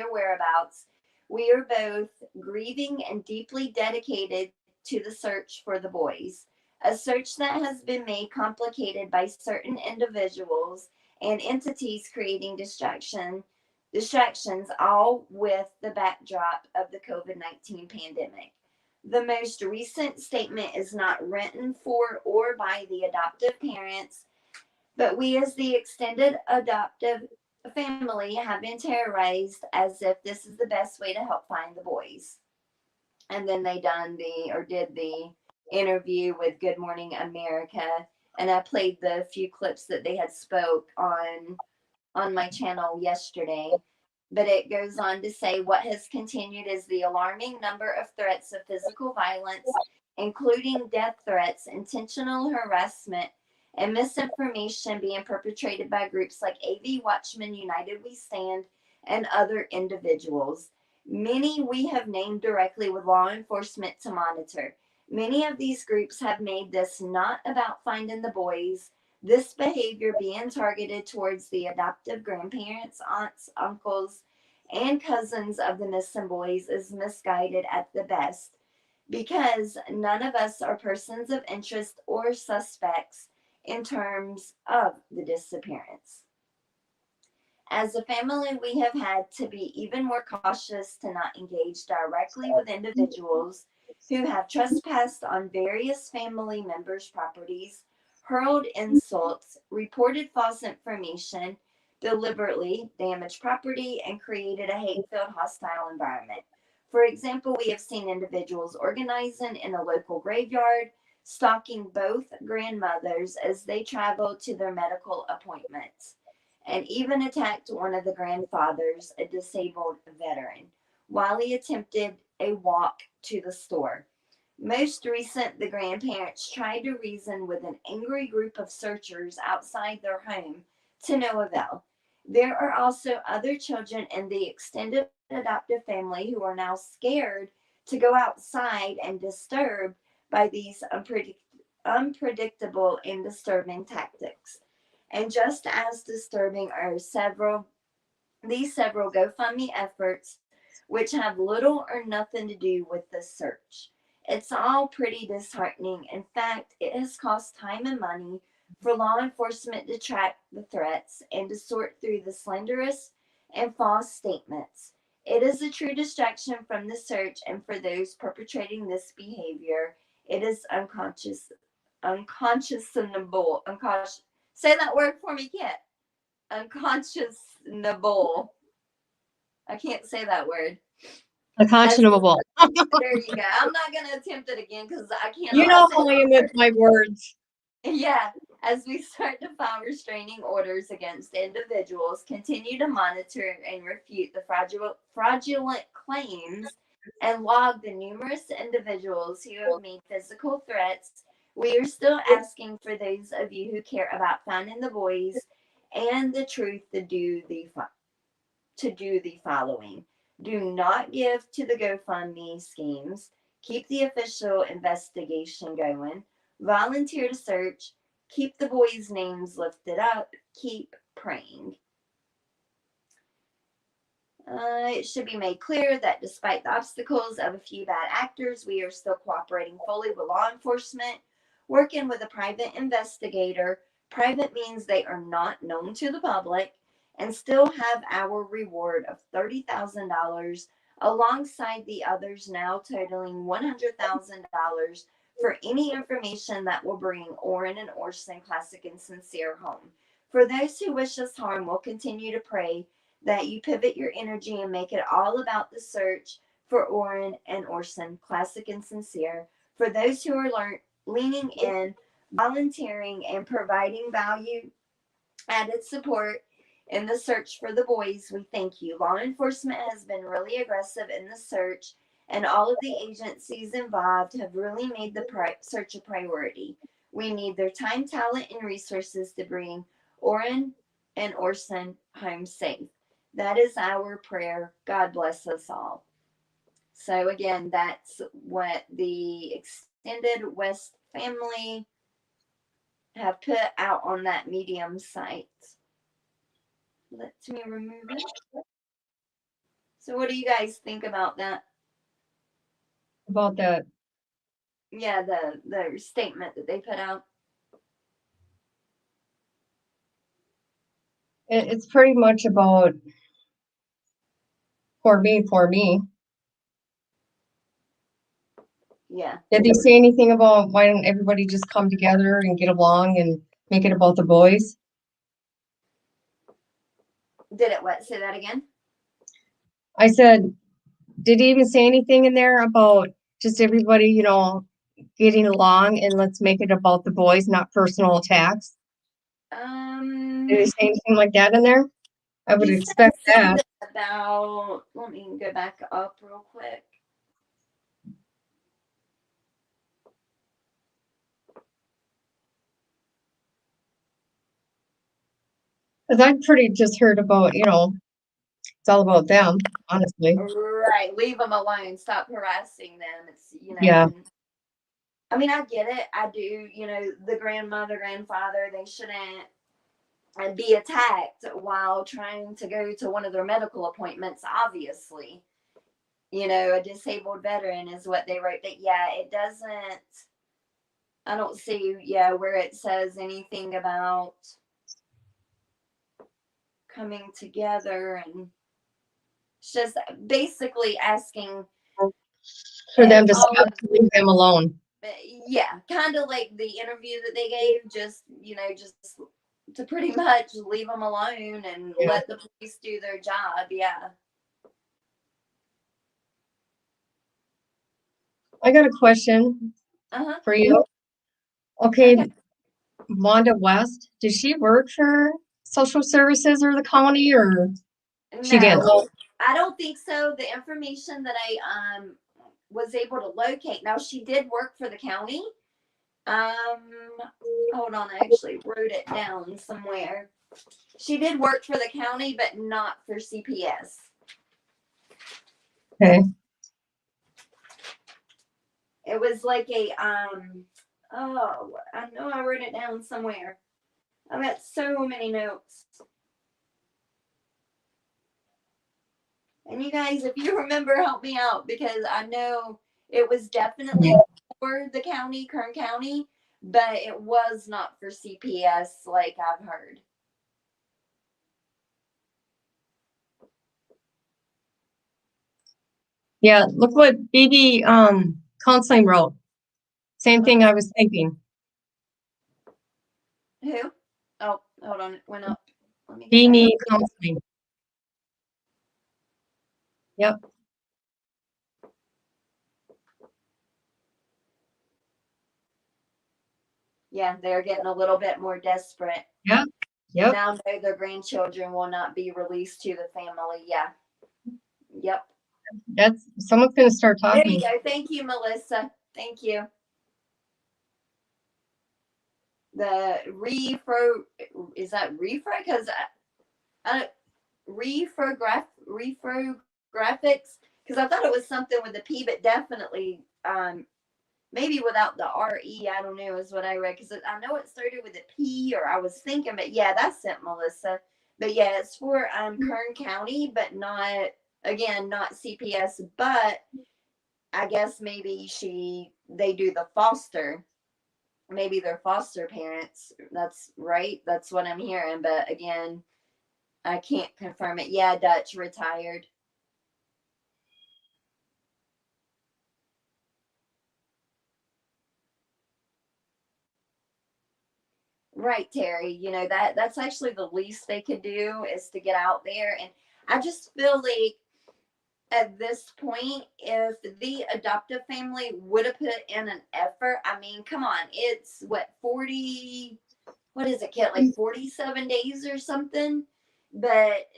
whereabouts, we are both grieving and deeply dedicated to the search for the boys. A search that has been made complicated by certain individuals and entities creating distractions, all with the backdrop of the COVID-19 pandemic. The most recent statement is not written for or by the adoptive parents, but we, as the extended adoptive family, have been terrorized as if this is the best way to help find the boys. And then they did the interview with Good Morning America, and I played the few clips that they had spoke on my channel yesterday. But it goes on to say what has continued is the alarming number of threats of physical violence, including death threats, intentional harassment, and misinformation being perpetrated by groups like AV Watchmen, United We Stand, and other individuals. Many we have named directly with law enforcement to monitor. Many of these groups have made this not about finding the boys. This behavior being targeted towards the adoptive grandparents, aunts, uncles, and cousins of the missing boys is misguided at the best because none of us are persons of interest or suspects in terms of the disappearance. As a family, we have had to be even more cautious to not engage directly with individuals who have trespassed on various family members' properties, hurled insults, reported false information, deliberately damaged property, and created a hate-filled, hostile environment. For example, we have seen individuals organizing in a local graveyard, stalking both grandmothers as they travel to their medical appointments, and even attacked one of the grandfathers, a disabled veteran, while he attempted a walk to the store. Most recent, the grandparents tried to reason with an angry group of searchers outside their home to no avail. There are also other children in the extended adoptive family who are now scared to go outside and disturbed by these unpredictable and disturbing tactics. And just as disturbing are these several GoFundMe efforts, which have little or nothing to do with the search. It's all pretty disheartening. In fact, it has cost time and money for law enforcement to track the threats and to sort through the slenderest and false statements. It is a true distraction from the search, and for those perpetrating this behavior, it is unconscionable. Say that word for me, Kit. Unconscionable. I can't say that word. Unconscionable. There you go. I'm not going to attempt it again because I can't. You know how I am with my words. Yeah. As we start to file restraining orders against individuals, continue to monitor and refute the fraudulent claims and log the numerous individuals who have made physical threats, we are still asking for those of you who care about finding the boys and the truth to do the following. Do not give to the GoFundMe schemes. Keep the official investigation going. Volunteer to search. Keep the boys' names lifted up. Keep praying. It should be made clear that despite the obstacles of a few bad actors, we are still cooperating fully with law enforcement, working with a private investigator. Private means they are not known to the public, and still have our reward of $30,000 alongside the others now totaling $100,000 for any information that will bring Orrin and Orson Classic and Sincere home. For those who wish us harm, we'll continue to pray that you pivot your energy and make it all about the search for Orrin and Orson Classic and Sincere. For those who are leaning in, volunteering, and providing value added support in the search for the boys, we thank you. Law enforcement has been really aggressive in the search, and all of the agencies involved have really made the search a priority. We need their time, talent, and resources to bring Orrin and Orson home safe. That is our prayer. God bless us all. So again, that's what the extended West family have put out on that Medium site. Let me remove it. So what do you guys think about that? About that. Yeah, the statement that they put out. It's pretty much about for me. Yeah. Did they say anything about why don't everybody just come together and get along and make it about the boys? Did it what? Say that again? I said, did he even say anything in there about just everybody, getting along and let's make it about the boys, not personal attacks? Did he say anything like that in there? I would expect that. About, let me go back up real quick. Because I've pretty just heard about, it's all about them, honestly. Right. Leave them alone. Stop harassing them. It's, Yeah. I mean, I get it. I do. The grandmother, grandfather, they shouldn't be attacked while trying to go to one of their medical appointments, obviously. A disabled veteran is what they wrote. But yeah, it doesn't, I don't see, where it says anything about coming together, and it's just basically asking For them to stop, to leave them alone. Yeah, kind of like the interview that they gave, just to pretty much leave them alone and let the police do their job. Yeah. I got a question for you. Okay, Wanda West, did she work for social services or the county, or she didn't? I don't think so. The information that I was able to locate. Now, she did work for the county. Hold on, I actually wrote it down somewhere. She did work for the county, but not for CPS. Okay. It was like a oh, I know I wrote it down somewhere. I've got so many notes. And you guys, if you remember, help me out, because I know it was definitely for the county, Kern County, but it was not for CPS like I've heard. Yeah, look what BB counseling wrote. Same thing I was thinking. Who? Oh, hold on. It went up. Let me get back BB up. counseling. Yep. Yeah, they're getting a little bit more desperate. Yep. Yep. Now know their grandchildren will not be released to the family. Yeah. Yep. That's someone's gonna start There you talking. go. Thank you, Melissa. Thank you. The refro is that refro? Because refographics. Because I thought it was something with the P, but definitely maybe without the RE. I don't know is what I read because I know it started with a P, or I was thinking, but yeah, that's it, Melissa. But yeah, it's for Kern County, but not not CPS, but I guess maybe they do the foster. Maybe they're foster parents. That's right. That's what I'm hearing. But again, I can't confirm it. Yeah, Dutch retired. Right, Terry. You know that's actually the least they could do is to get out there. And I just feel like at this point, if the adoptive family would have put in an effort, I mean, come on, it's what 40, what is it, Kit? Like 47 days or something. But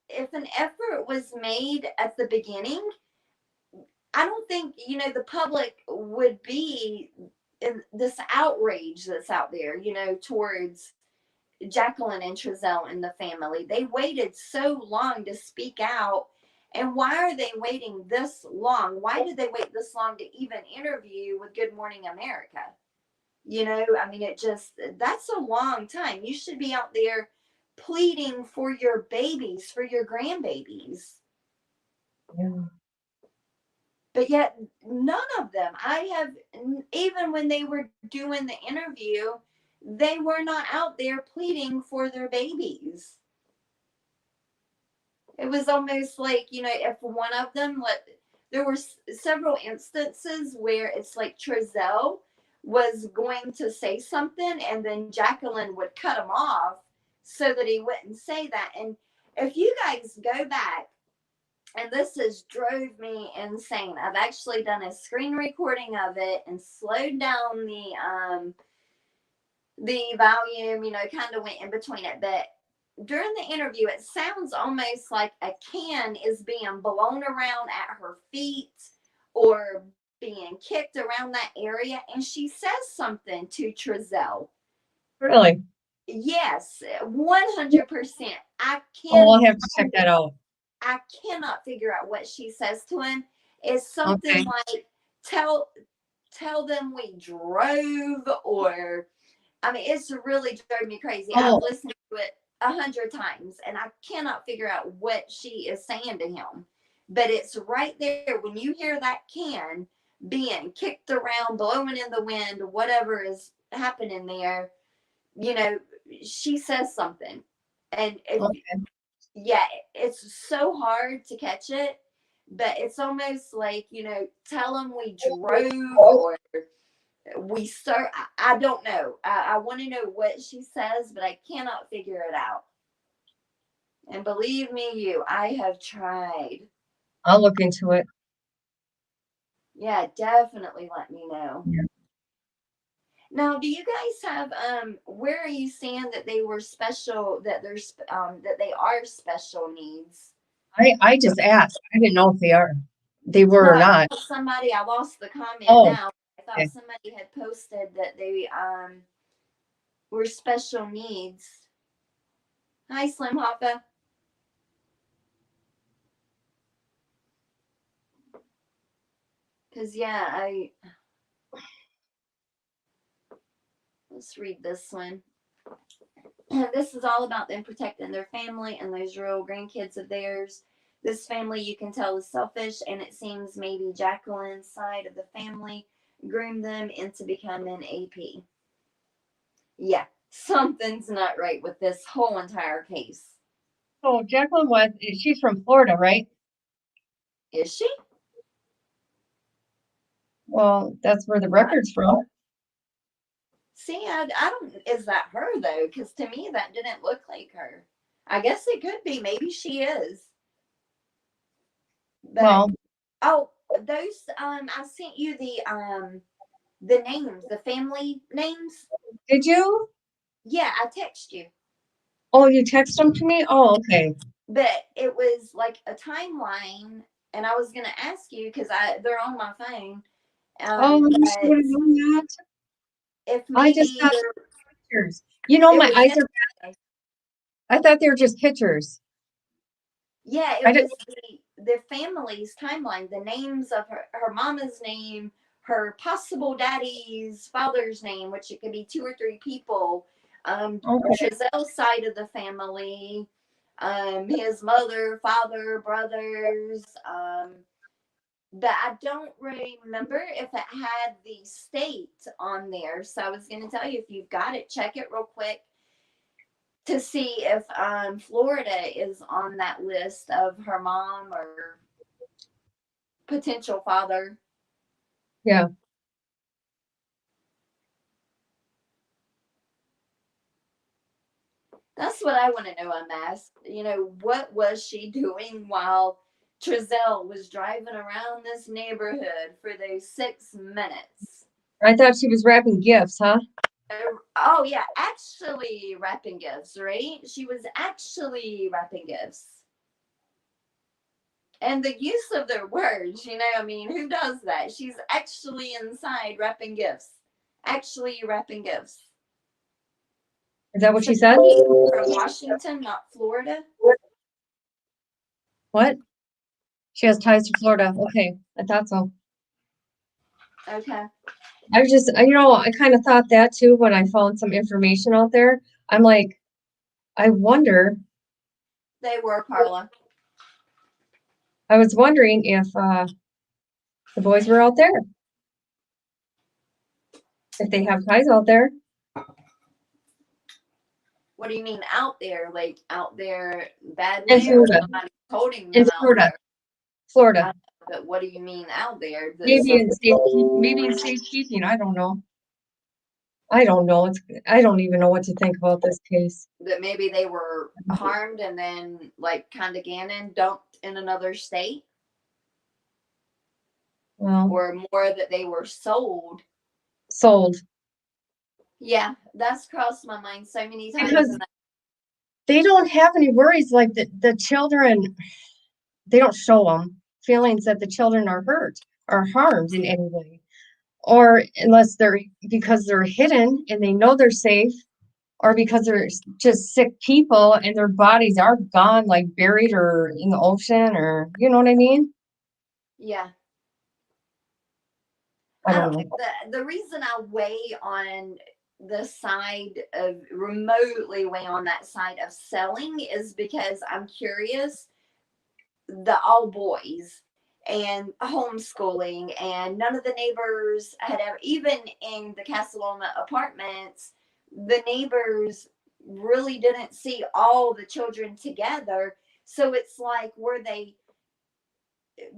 if an effort was made at the beginning, I don't think, the public would be in this outrage that's out there, towards Jacqueline and Trezell and the family. They waited so long to speak out. And why are they waiting this long? Why did they wait this long to even interview with Good Morning America? I mean, that's a long time. You should be out there pleading for your babies, for your grandbabies. Yeah. But yet, none of them. Even when they were doing the interview, they were not out there pleading for their babies. It was almost like, if one of them, there were several instances where it's like Trezell was going to say something and then Jacqueline would cut him off so that he wouldn't say that. And if you guys go back, and this has drove me insane. I've actually done a screen recording of it and slowed down the volume, kind of went in between it. But during the interview, it sounds almost like a can is being blown around at her feet or being kicked around that area. And she says something to Trezell. Really? Yes, 100%. I'll have to check that out. I cannot figure out what she says to him. It's something like tell them we drove, or I mean, it's really drove me crazy. I've listened to it 100 times and I cannot figure out what she is saying to him. But it's right there when you hear that can being kicked around, blowing in the wind, whatever is happening there, she says something. And yeah, it's so hard to catch it, but it's almost like, tell them we drove or we start. I don't know. I want to know what she says, but I cannot figure it out. And believe me, I have tried. I'll look into it. Yeah, definitely let me know. Yeah. Now, do you guys have where are you seeing that they were special, that there's that they are special needs? I just asked. I didn't know if they were No, or not. I lost the comment Oh, now. I thought somebody had posted that they were special needs. Hi, Slim Hoppa. Because let's read this one. This is all about them protecting their family and those real grandkids of theirs. This family, you can tell, is selfish, and it seems maybe Jacqueline's side of the family groomed them into becoming AP. Yeah, something's not right with this whole entire case. so Jacqueline West, she's from Florida, right? Is she? Well, that's where the record's from. See, I don't, is that her though? Because to me, that didn't look like her. I guess it could be. Maybe she is. But, Well, oh, those, I sent you the names, the family names. did you? Yeah, I text you. Oh, you text them to me? Oh, okay. But it was like a timeline, and I was gonna ask you because they're on my phone. Oh, you should But have known that. if I just maybe thought pictures. You know, it my was eyes are, yesterday. I thought they were just pictures. Yeah, I it didn't, was the family's timeline, the names of her mama's name, her possible daddy's father's name, which it could be 2 or 3 people, okay. Trezell's side of the family, his mother, father, brothers, but I don't remember if it had the state on there. So I was going to tell you, if you've got it, check it real quick to see if Florida is on that list of her mom or potential father. Yeah. That's what I want to know. I'm asked, what was she doing while Trezell was driving around this neighborhood for those 6 minutes? I thought she was wrapping gifts, huh? Oh, yeah, actually wrapping gifts, right? She was actually wrapping gifts. And the use of their words, I mean, who does that? She's actually inside wrapping gifts. Actually wrapping gifts. Is that what So she said? from Washington, not Florida? What? She has ties to Florida. Okay. I thought so. Okay. I was just, I kind of thought that too when I found some information out there. I'm like, I wonder, They were, Carla. I was wondering if the boys were out there, if they have ties out there. What do you mean out there? Like out there bad In way, or Florida. somebody holding In them out Florida. there? Florida. But what do you mean out there? Maybe in safekeeping. I don't know. I don't know. I don't even know what to think about this case. That maybe they were harmed and then like kind of Gannon dumped in another state, Well, or more that they were sold. sold. Yeah, that's crossed my mind so many times. Because they don't have any worries like the children, they don't show them feelings that the children are hurt or harmed in any way. Or unless because they're hidden and they know they're safe, or because they're just sick people and their bodies are gone, like buried or in the ocean, or you know what I mean? Yeah. I I don't don't know. the reason I weigh on the side of remotely weigh on that side of selling is because I'm curious, the all boys and homeschooling, and none of the neighbors had ever, even in the Castellona apartments, the neighbors really didn't see all the children together. So it's like,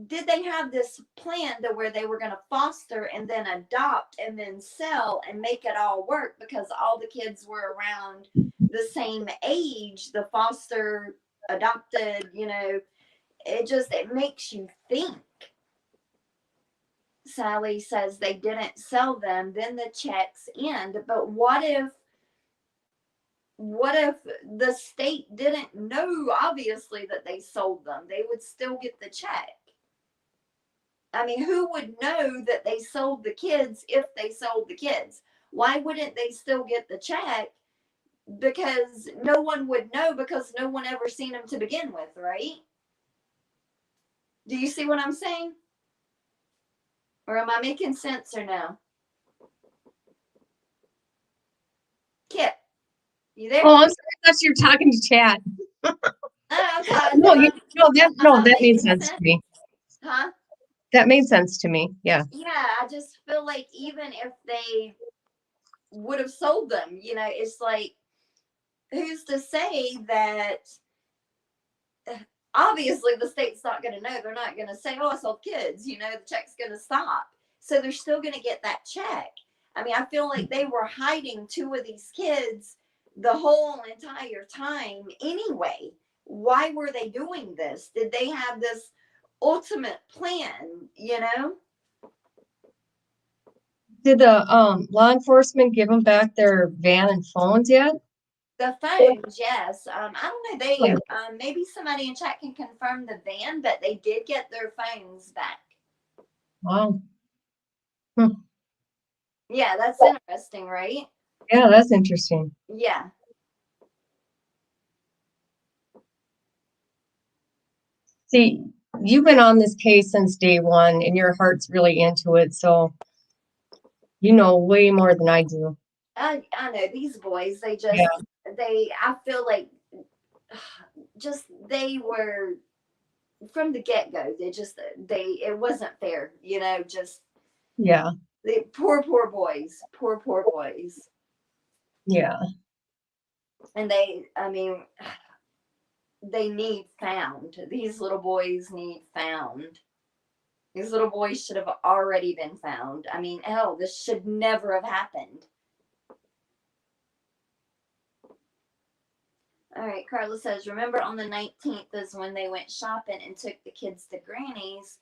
did they have this plan to where they were going to foster and then adopt and then sell and make it all work because all the kids were around the same age, the foster adopted, it makes you think. Sally says they didn't sell them, then the checks end. But what if the state didn't know obviously that they sold them? They would still get the check. I mean, who would know that they sold the kids if they sold the kids? Why wouldn't they still get the check? Because no one would know, because no one ever seen them to begin with, right? Do you see what I'm saying? Or am I making sense or no? Kip, you there? Oh, I'm sorry. I thought you were talking to Chad. Oh, okay. No, Am I that made making sense to sense? me. Huh? That made sense to me. Yeah. Yeah, I just feel like even if they would have sold them, it's like, who's to say that obviously the state's not going to know. They're not going to say, oh, I sold kids, the check's going to stop. So they're still going to get that check. I mean, I feel like they were hiding two of these kids the whole entire time anyway. Why were they doing this? Did they have this ultimate plan, you know? Did the law enforcement give them back their van and phones yet? The phones, yes. I don't know. They Yeah. maybe somebody in chat can confirm the van, but they did get their phones back. Wow. Yeah, that's interesting, right? Yeah, that's interesting. Yeah. See, you've been on this case since day one, and your heart's really into it, so you know way more than I do. I know these boys, they Yeah. I feel like just they were from the get-go, it wasn't fair, you know, just Yeah. the poor boys, poor boys. Yeah. And I mean, they need found. These little boys need found. These little boys should have already been found. I mean, hell, this should never have happened. All right, Carla says, remember on the 19th is when they went shopping and took the kids to Granny's.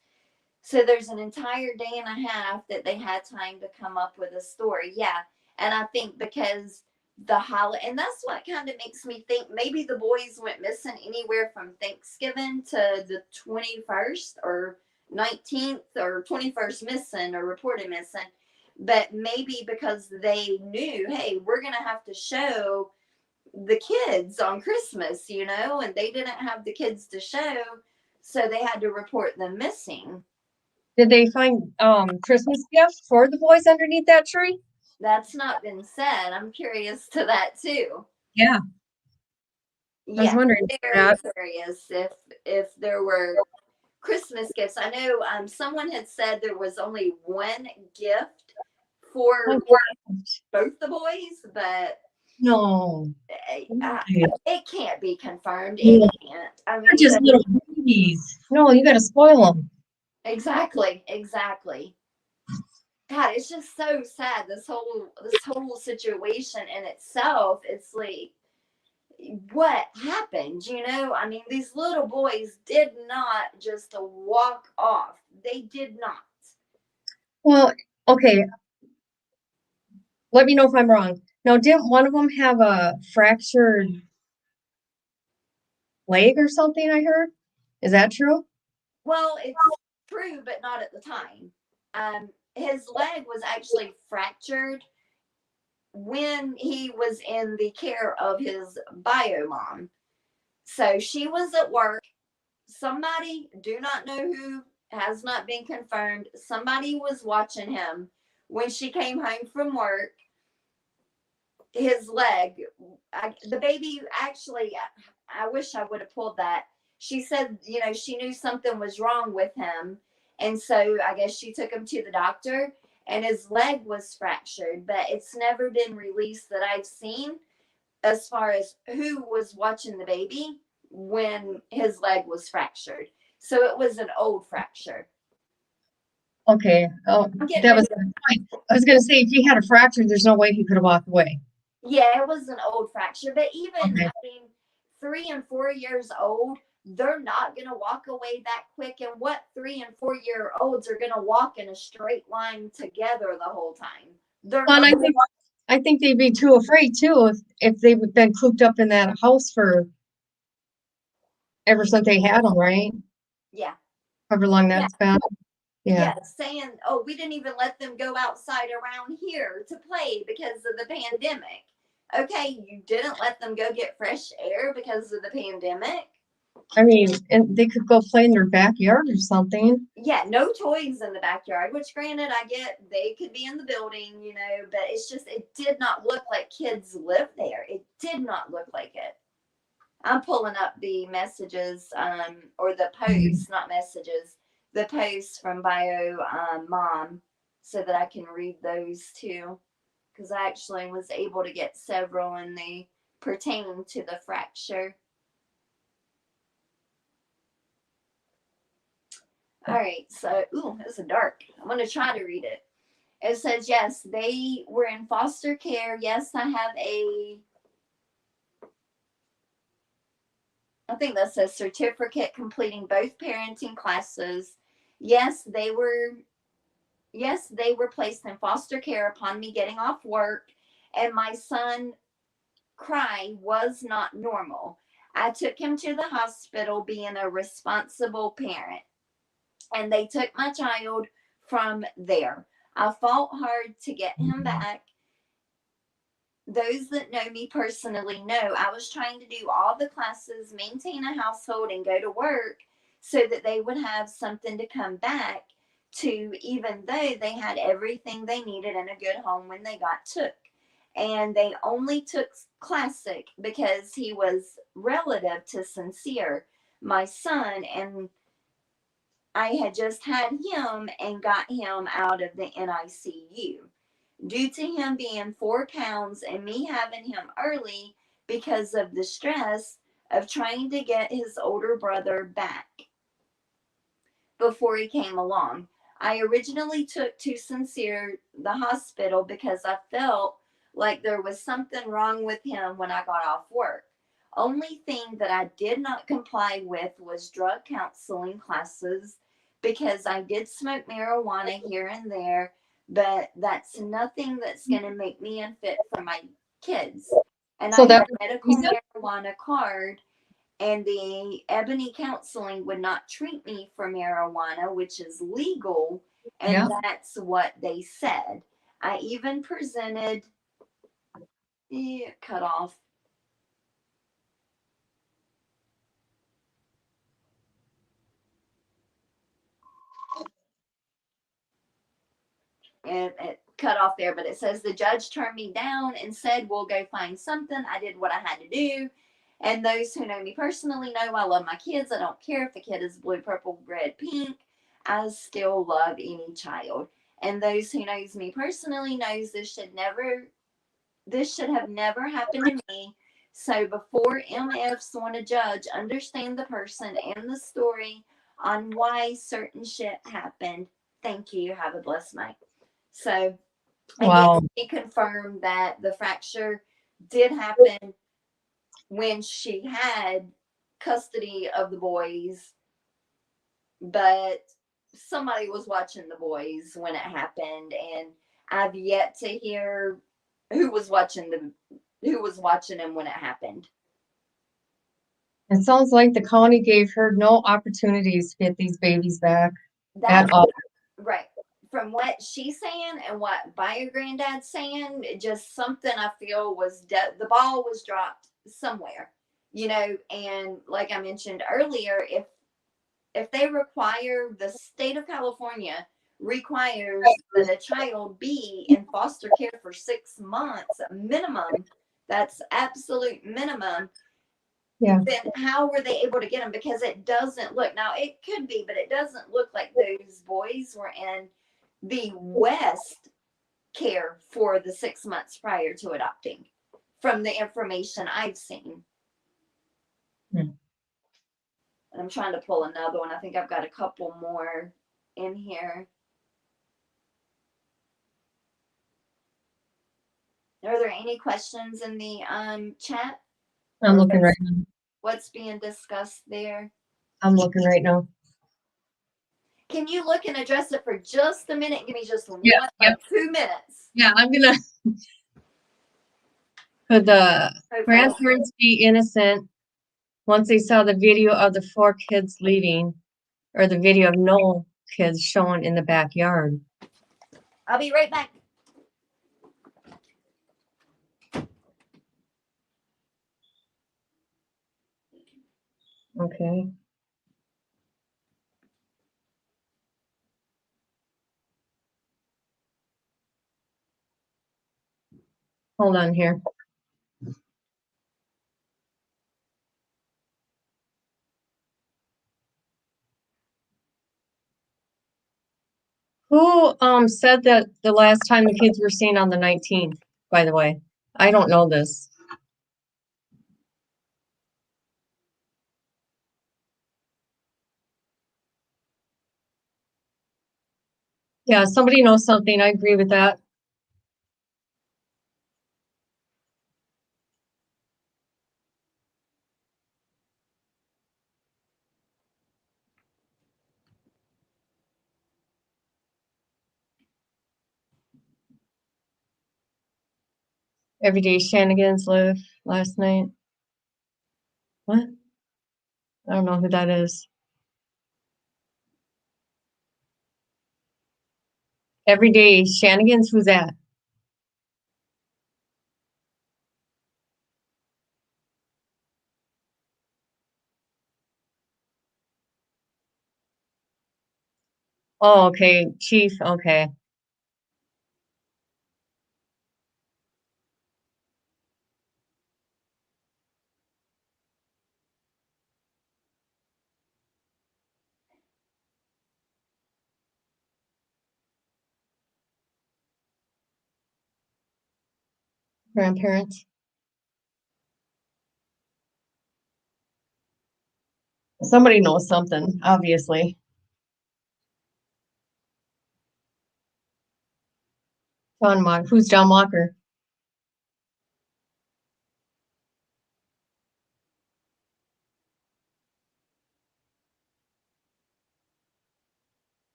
So there's an entire day and a half that they had time to come up with a story. Yeah. And I think because the holiday, and that's what kind of makes me think maybe the boys went missing anywhere from Thanksgiving to the 21st or 19th or 21st missing or reported missing. But maybe because they knew, hey, we're going to have to show the kids on Christmas, you know, and they didn't have the kids to show. So they had to report them missing. Did they find Christmas gifts for the boys underneath that tree? That's not been said. I'm curious to that too. Yeah. I was wondering very that. curious if there were Christmas gifts. I know someone had said there was only one gift for both the boys, but No. it can't be confirmed. Yeah. It can't. I mean, They're just little babies. No, you got to spoil them. Exactly. God, it's just so sad. This whole situation in itself. It's like, what happened? You know, I mean, these little boys did not just walk off. They did not. Well, okay. Let me know if I'm wrong. Now, didn't one of them have a fractured leg or something? I heard. Is that true? Well, it's true, but not at the time. His leg was actually fractured when he was in the care of his bio mom. So she was at work. Somebody, do not know who, has not been confirmed. Somebody was watching him when she came home from work. His leg, the baby actually, I wish I would have pulled that. She said, you know, she knew something was wrong with him. And so I guess she took him to the doctor and his leg was fractured, but it's never been released that I've seen as far as who was watching the baby when his leg was fractured. So it was an old fracture. Okay. Oh, that was the point. I was going to say, if he had a fracture, there's no way he could have walked away. Yeah, it was an old fracture. But even, Okay. I mean, 3 and 4 years old, they're not going to walk away that quick. And what 3 and 4 year olds are going to walk in a straight line together the whole time? They're Well, not. I think they'd be too afraid too if they've been cooped up in that house for ever since they had them, right? Yeah. However long that's been. Yeah, saying, oh, we didn't even let them go outside around here to play because of the pandemic. Okay, you didn't let them go get fresh air because of the pandemic. I mean, and they could go play in their backyard or something. Yeah, no toys in the backyard, which granted, I get they could be in the building, you know, but it's just, it did not look like kids lived there. It did not look like it. I'm pulling up the messages, or the posts, not messages, the posts from Bio Mom, so that I can read those too, because I actually was able to get several and they pertain to the fracture. All right. So, ooh, this is dark. I'm going to try to read it. It says, yes, they were in foster care. Yes, I think that says certificate completing both parenting classes. Yes, they were placed in foster care upon me getting off work, and my son cry was not normal. I took him to the hospital being a responsible parent, and they took my child from there. I fought hard to get him back. Those that know me personally know I was trying to do all the classes, maintain a household, and go to work so that they would have something to come back to, even though they had everything they needed in a good home when they got took. And they only took Classic because he was relative to Sincere, my son, and I had just had him and got him out of the NICU. Due to him being 4 pounds and me having him early because of the stress of trying to get his older brother back before he came along. I originally took to Sincere the hospital because I felt like there was something wrong with him when I got off work. Only thing that I did not comply with was drug counseling classes because I did smoke marijuana here and there, but that's nothing that's going to make me unfit for my kids. And So I that had a medical marijuana card, and the Ebony Counseling would not treat me for marijuana, which is legal, and yeah. that's what they said. I even presented cut off. It cut off there, but it says the judge turned me down and said, we'll go find something. I did what I had to do. And those who know me personally know I love my kids. I don't care if the kid is blue, purple, red, pink. I still love any child. And those who knows me personally knows this should have never happened to me. So before MFs want to judge, understand the person and the story on why certain shit happened. Thank you. Have a blessed night. So Wow. again, he confirmed that the fracture did happen when she had custody of the boys, but somebody was watching the boys when it happened, and I've yet to hear who was watching them when it happened. It sounds like the county gave her no opportunities to get these babies back That's at all. right. From what she's saying and what Bio Granddad's saying, just something I feel was the ball was dropped somewhere, and like I mentioned earlier, if they require, the state of California requires that a child be in foster care for 6 months minimum, that's absolute minimum. Yeah. Then how were they able to get them? Because it doesn't look, now it could be, but it doesn't look like those boys were in the West care for the 6 months prior to adopting, from the information I've seen. And I'm trying to pull another one. I think I've got a couple more in here. Are there any questions in the chat? I'm looking right now. What's being discussed there? I'm looking right now. Can you look and address it for just a minute? Give me just 2 minutes. Yeah, I'm gonna. Could the grandparents be innocent once they saw the video of the 4 kids leaving, or the video of no kids shown in the backyard? I'll be right back. Okay. Hold on here. Who said that the last time the kids were seen on the 19th, by the way? I don't know this. Yeah, somebody knows something. I agree with that. Everyday shenanigans live last night. What? I don't know who that is. Everyday shenanigans, who's that? Oh, okay, Chief, okay. Grandparents. Somebody knows something, obviously. John Walker. Who's John Walker?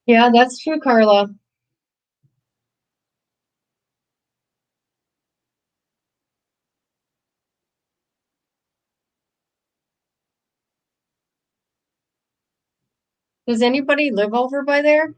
Yeah, that's true, Carla. Does anybody live over by there?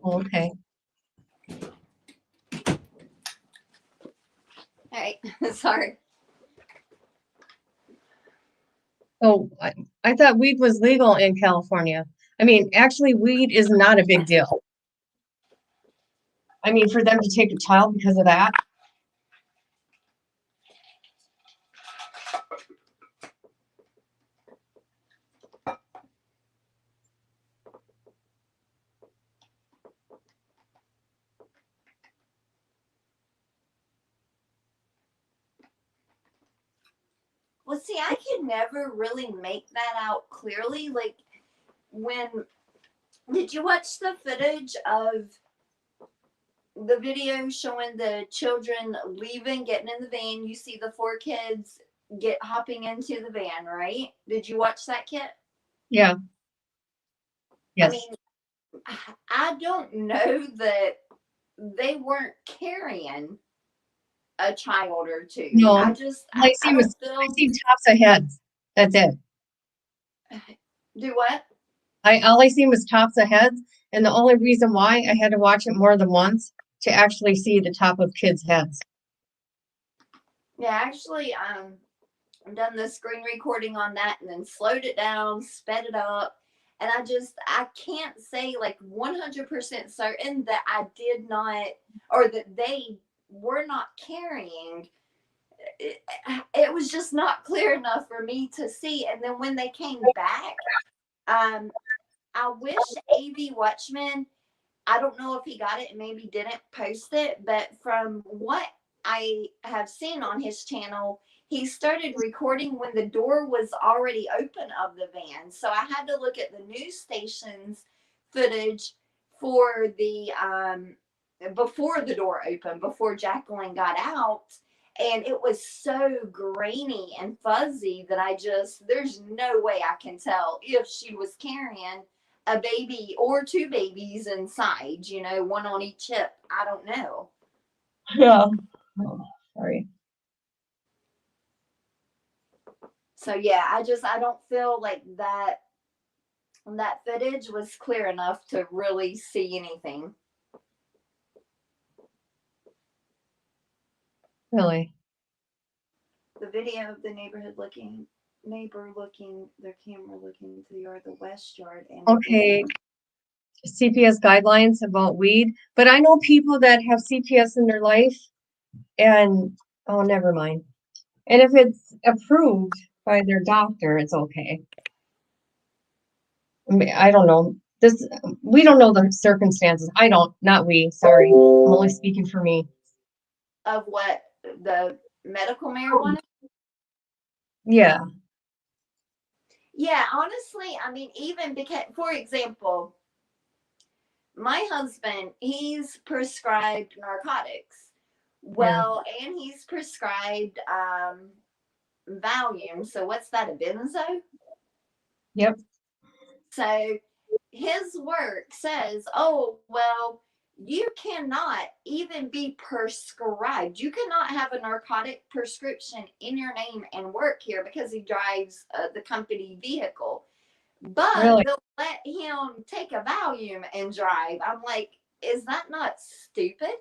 Oh, okay. All right, sorry. Oh, I thought weed was legal in California. I mean, actually, weed is not a big deal. I mean, for them to take a child because of that. Well, see, I can never really make that out clearly. Like, when did you watch the footage of the video showing the children leaving, getting in the van? You see the four kids get hopping into the van, right? Did you watch that, Kit? Yeah. I Yes. mean, I don't know that they weren't carrying a child or two. No. I don't I feel. see tops of heads. That's it. Do what? All I seen was tops of heads, and the only reason why I had to watch it more than once to actually see the top of kids' heads. Yeah, actually, I've done the screen recording on that and then slowed it down, sped it up. And I can't say like 100% certain that I did not, or that they were not carrying. It was just not clear enough for me to see. And then when they came back, um, I wish AV Watchman, I don't know if he got it and maybe didn't post it, but from what I have seen on his channel, he started recording when the door was already open of the van. So I had to look at the news station's footage for the before the door opened, before Jacqueline got out. And it was so grainy and fuzzy that there's no way I can tell if she was carrying a baby or two babies inside, one on each hip. I don't know. Yeah. Oh, sorry. So yeah, I don't feel like that footage was clear enough to really see anything. Really? The video of the neighborhood looking. neighbor looking, their camera looking to the yard, the west yard, and Okay. CPS guidelines about weed, but I know people that have CPS in their life and, oh, never mind. And if it's approved by their doctor, it's okay. I mean, I don't know. We don't know the circumstances. Not we, sorry. I'm only speaking for me. of what, the medical marijuana? Yeah. Yeah, honestly, I mean, even because, for example, my husband, he's prescribed narcotics. Well, and he's prescribed Valium. So what's that, a benzo? Yep. So his work says, oh, well, you cannot even be prescribed. You cannot have a narcotic prescription in your name and work here because he drives the company vehicle. But Really? they'll let him take a Valium and drive. I'm like, is that not stupid?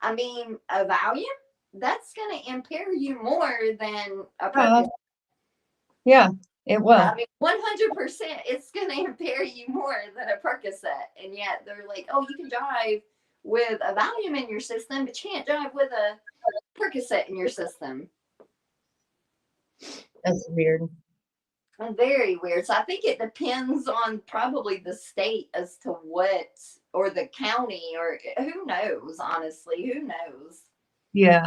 I mean, a Valium? That's going to impair you more than a Percocet. Yeah, it will. I mean, 100%, it's going to impair you more than a Percocet. And yet they're like, oh, you can drive with a Valium in your system, but you can't drive with a Percocet in your system. That's weird. Very weird. So I think it depends on probably the state as to what, or the county, or who knows, honestly, who knows? Yeah.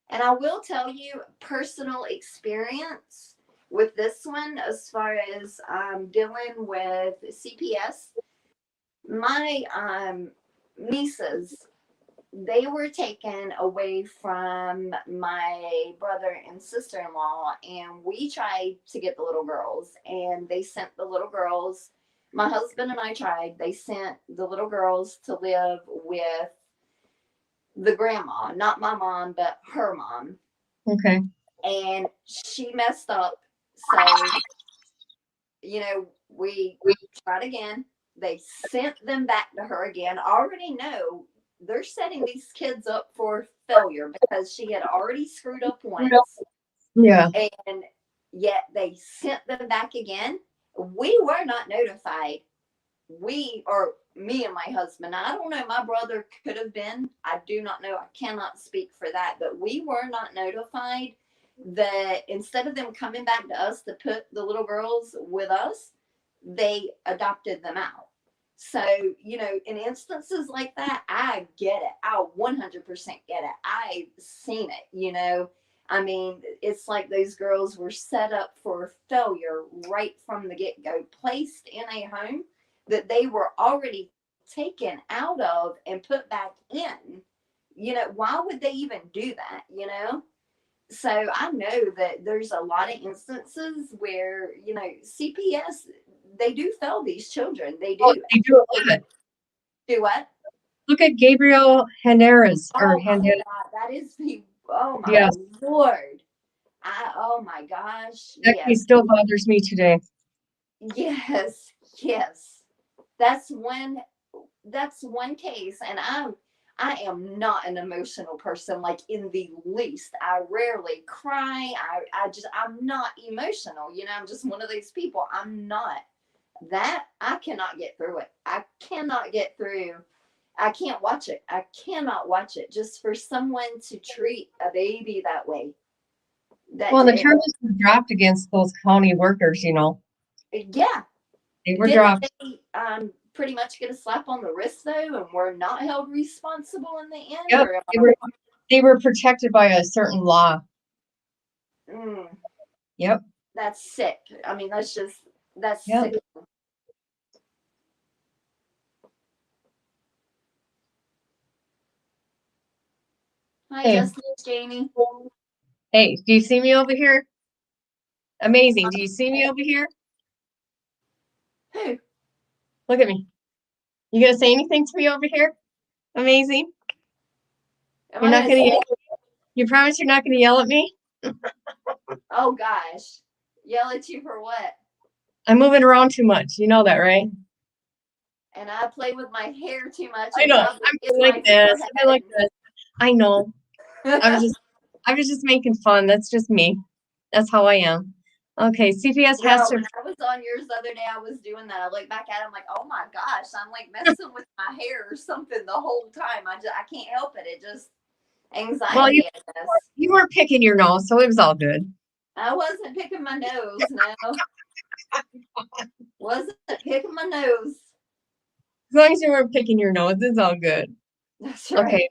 And I will tell you, personal experience with this one, as far as dealing with CPS, my nieces, they were taken away from my brother and sister-in-law, and we tried to get the little girls, and they sent the little girls, my husband and I tried, they sent the little girls to live with the grandma, not my mom, but her mom. Okay. And she messed up. So, we tried again. They sent them back to her again. I already know they're setting these kids up for failure because she had already screwed up once. Yeah. And yet they sent them back again. We were not notified. Me and my husband, I don't know, my brother could have been. I do not know. I cannot speak for that. But we were not notified that instead of them coming back to us to put the little girls with us, they adopted them out. So, in instances like that, I get it. I 100% get it. I've seen it, I mean, it's like those girls were set up for failure right from the get-go, placed in a home that they were already taken out of and put back in. Why would they even do that, So I know that there's a lot of instances where, CPS, they do fail these children. They do. Oh, they do a lot. Do what? Look at Gabriel Hernandez. Oh my God, that is oh my Lord. Oh my gosh. That case still bothers me today. Yes. That's one case, and I am not an emotional person, like in the least. I rarely cry. I'm not emotional. I'm just one of those people. I'm not. That I cannot get through it. I cannot get through. I can't watch it. I cannot watch it. Just for someone to treat a baby that way. Well, the charges were dropped against those county workers, Yeah. They were dropped. They pretty much get a slap on the wrist, though, and were not held responsible in the end? Yep. They were protected by a certain law. Yep. That's sick. I mean, that's sick. Hi, Justin, Jamie. Hey, do you see me over here? Amazing. Do you see me over here? Who? Look at me. You gonna say anything to me over here? Amazing. You're not gonna yell? You promise you're not gonna yell at me? Oh gosh. Yell at you for what? I'm moving around too much. You know that, right? And I play with my hair too much. I know. I'm like this. I like this. I know. I was just making fun. That's just me. That's how I am. Okay, CPS has Well, to. when I was on yours the other day, I was doing that. I look back at it, I'm like, oh my gosh, I'm like messing with my hair or something the whole time. I can't help it. It just Well, anxiety, I guess. you weren't picking your nose, so it was all good. I wasn't picking my nose, no. Wasn't picking my nose. As long as you weren't picking your nose, it's all good. That's right. Okay.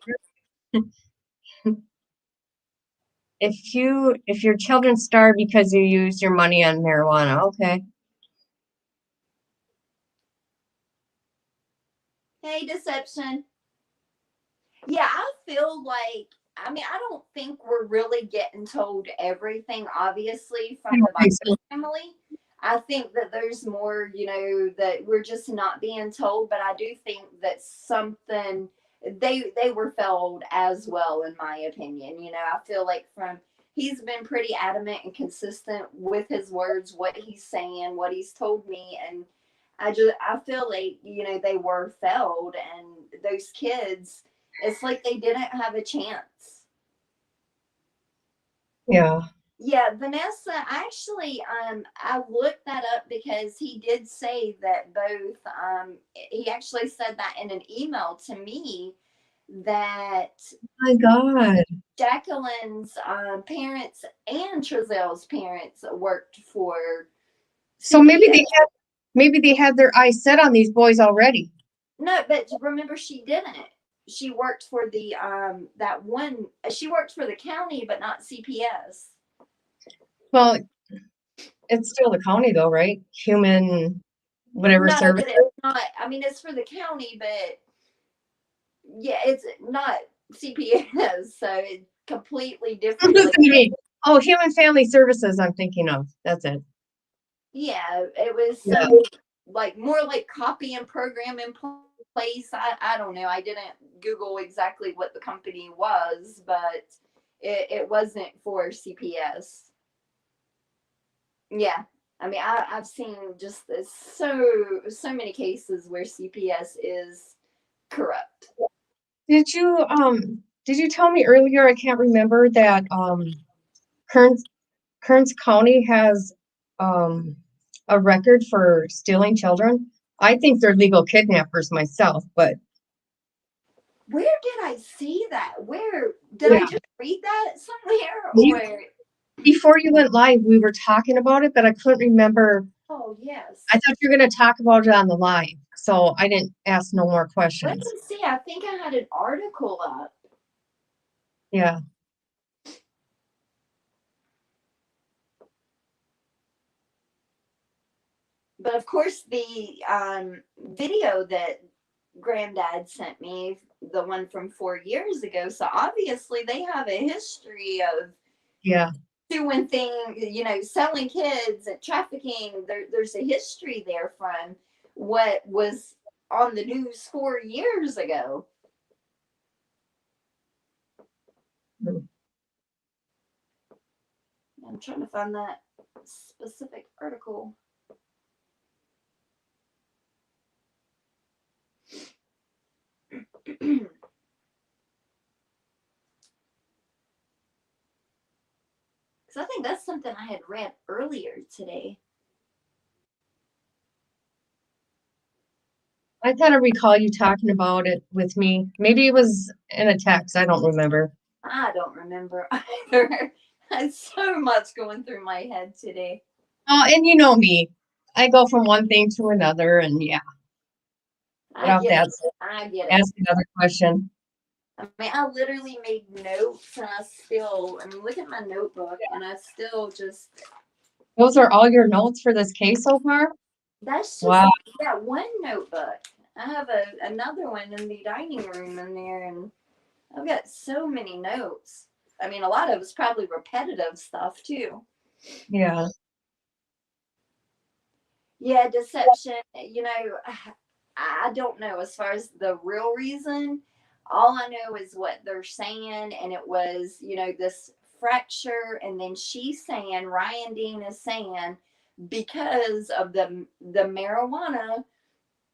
If your children starve because you use your money on marijuana, okay. Hey, deception. Yeah, I feel like, I mean, I don't think we're really getting told everything, obviously, I from don't the think Bible so. family. I think that there's more, that we're just not being told, but I do think that something they were failed as well, in my opinion. I feel like he's been pretty adamant and consistent with his words, what he's saying, what he's told me, and I feel like, they were failed, and those kids, it's like they didn't have a chance. Yeah. Yeah, Vanessa, actually, I looked that up because he did say that both, he actually said that in an email to me that My God. Jacqueline's parents and Trezell's parents worked for So CPS. maybe they had their eyes set on these boys already. No, but remember, she didn't. She worked for the that one. She worked for the county, but not CPS. Well, it's still the county though, right? Human whatever No, service. but it's not. I mean, it's for the county, but yeah, it's not CPS, so it's completely different. Listen Like, to me. Oh, Human Family Services I'm thinking of. That's it. yeah, it was Yeah. some like more like copy and program in place. I don't know. I didn't Google exactly what the company was, but it wasn't for CPS. Yeah. I mean, I've seen just so many cases where CPS is corrupt. Did you tell me earlier, I can't remember, that Kearns Kearns County has a record for stealing children? I think they're legal kidnappers myself, but Where did I see that? Where did I yeah. just read that somewhere? You, Or before you went live, we were talking about it, but I couldn't remember. oh yes. I thought you were going to talk about it on the live, so I didn't ask no more Let questions. me see. I think I had an article up. Yeah. But of course, the video that granddad sent me, the one from 4 years ago. So obviously, they have a history of Yeah. doing things, selling kids and trafficking. There's a history there from what was on the news 4 years ago. Mm. I'm trying to find that specific article. Because I think that's something I had read earlier today. I kind of recall you talking about it with me. Maybe it was in a text. I don't remember. I don't remember either. There's so much going through my head today. Oh, and you know me. I go from one thing to another, and yeah. I Without get that, it. I get it. ask another question. I mean, I literally made notes, and look at my notebook, and I still just, Those are all your notes for this case so far? that's just, Wow. yeah, one notebook. I have another one in the dining room in there, and I've got so many notes. I mean, a lot of it's probably repetitive stuff too. Yeah. Yeah, deception, I don't know as far as the real reason. All I know is what they're saying, and it was, this fracture, and then she's saying, Ryan Dean is saying, because of the marijuana,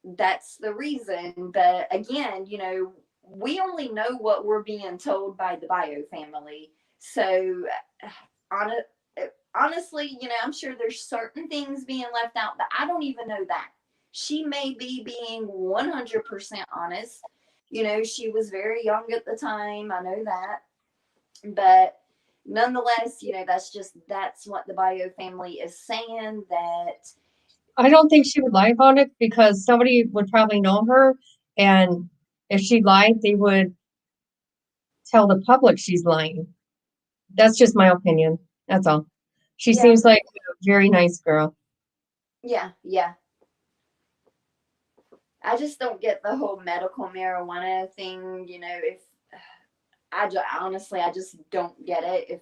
that's the reason. But again, we only know what we're being told by the bio family. So on it, honestly, I'm sure there's certain things being left out, but I don't even know that. She may be being 100% honest. She was very young at the time. I know that. But nonetheless, that's what the bio family is saying, that I don't think she would lie about it because somebody would probably know her, and if she lied, they would tell the public she's lying. That's just my opinion. That's all. She yeah, seems like a very nice girl. yeah. I just don't get the whole medical marijuana thing. If honestly, I just don't get it.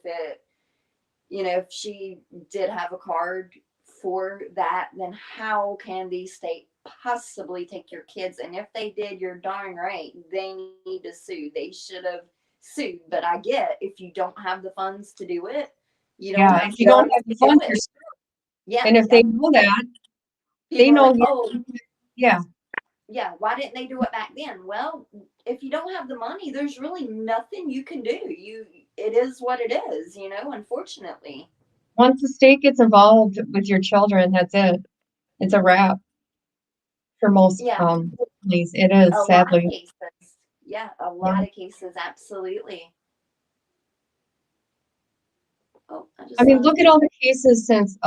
If she did have a card for that, then how can the state possibly take your kids? And if they did, you're darn right, they need to sue. They should have sued. But I get, if you don't have the funds to do it, you don't Yeah, have if the you don't funds have the to do funds, it. Yeah, and if they know that, they people are know, like, oh, yeah, why didn't they do it back then? Well, if you don't have the money, there's really nothing you can do. It is what it is, unfortunately. once the state gets involved with your children, that's it. It's a wrap for most Yeah, families. It a is, lot of sadly. cases. Yeah, a Yeah. lot of cases, absolutely. Oh, I I just mean, saw look at all the cases since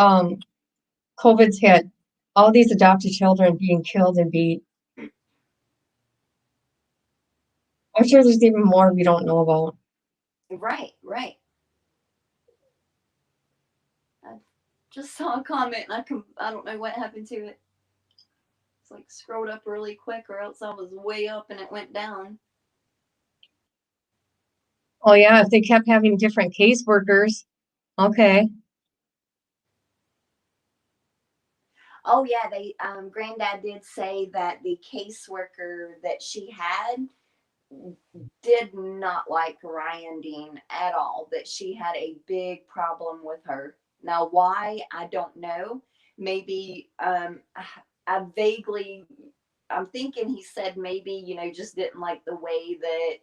COVID's hit. All these adopted children being killed and beat. I'm sure there's even more we don't know about. right, right. I just saw a comment and I don't know what happened to it. It's like scrolled up really quick, or else I was way up and it went down. Oh yeah, if they kept having different caseworkers, okay. Oh yeah, they granddad did say that the caseworker that she had did not like Ryan Dean at all, that she had a big problem with her. Now, why? I don't know. Maybe I vaguely, I'm thinking he said maybe, just didn't like the way that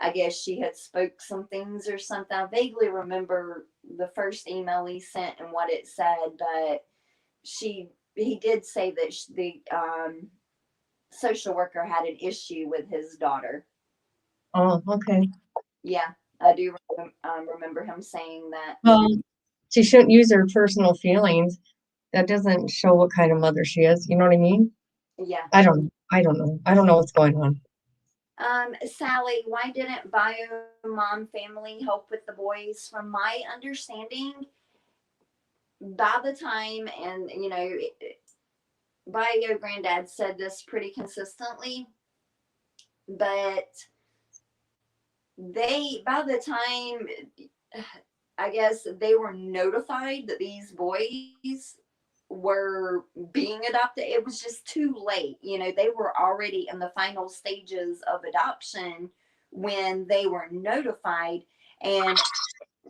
I guess she had spoke some things or something. I vaguely remember the first email he sent and what it said, but he did say that the social worker had an issue with his daughter. Oh, okay. Yeah, I do remember him saying that. Well, she shouldn't use her personal feelings. That doesn't show what kind of mother she is. You know what I mean? Yeah. I don't know. I don't know. I don't know what's going on. Sally, why didn't Bio Mom family help with the boys? From my understanding, by the time, and Bio Granddad said this pretty consistently, but by the time, I guess they were notified that these boys were being adopted, it was just too late. They were already in the final stages of adoption when they were notified. And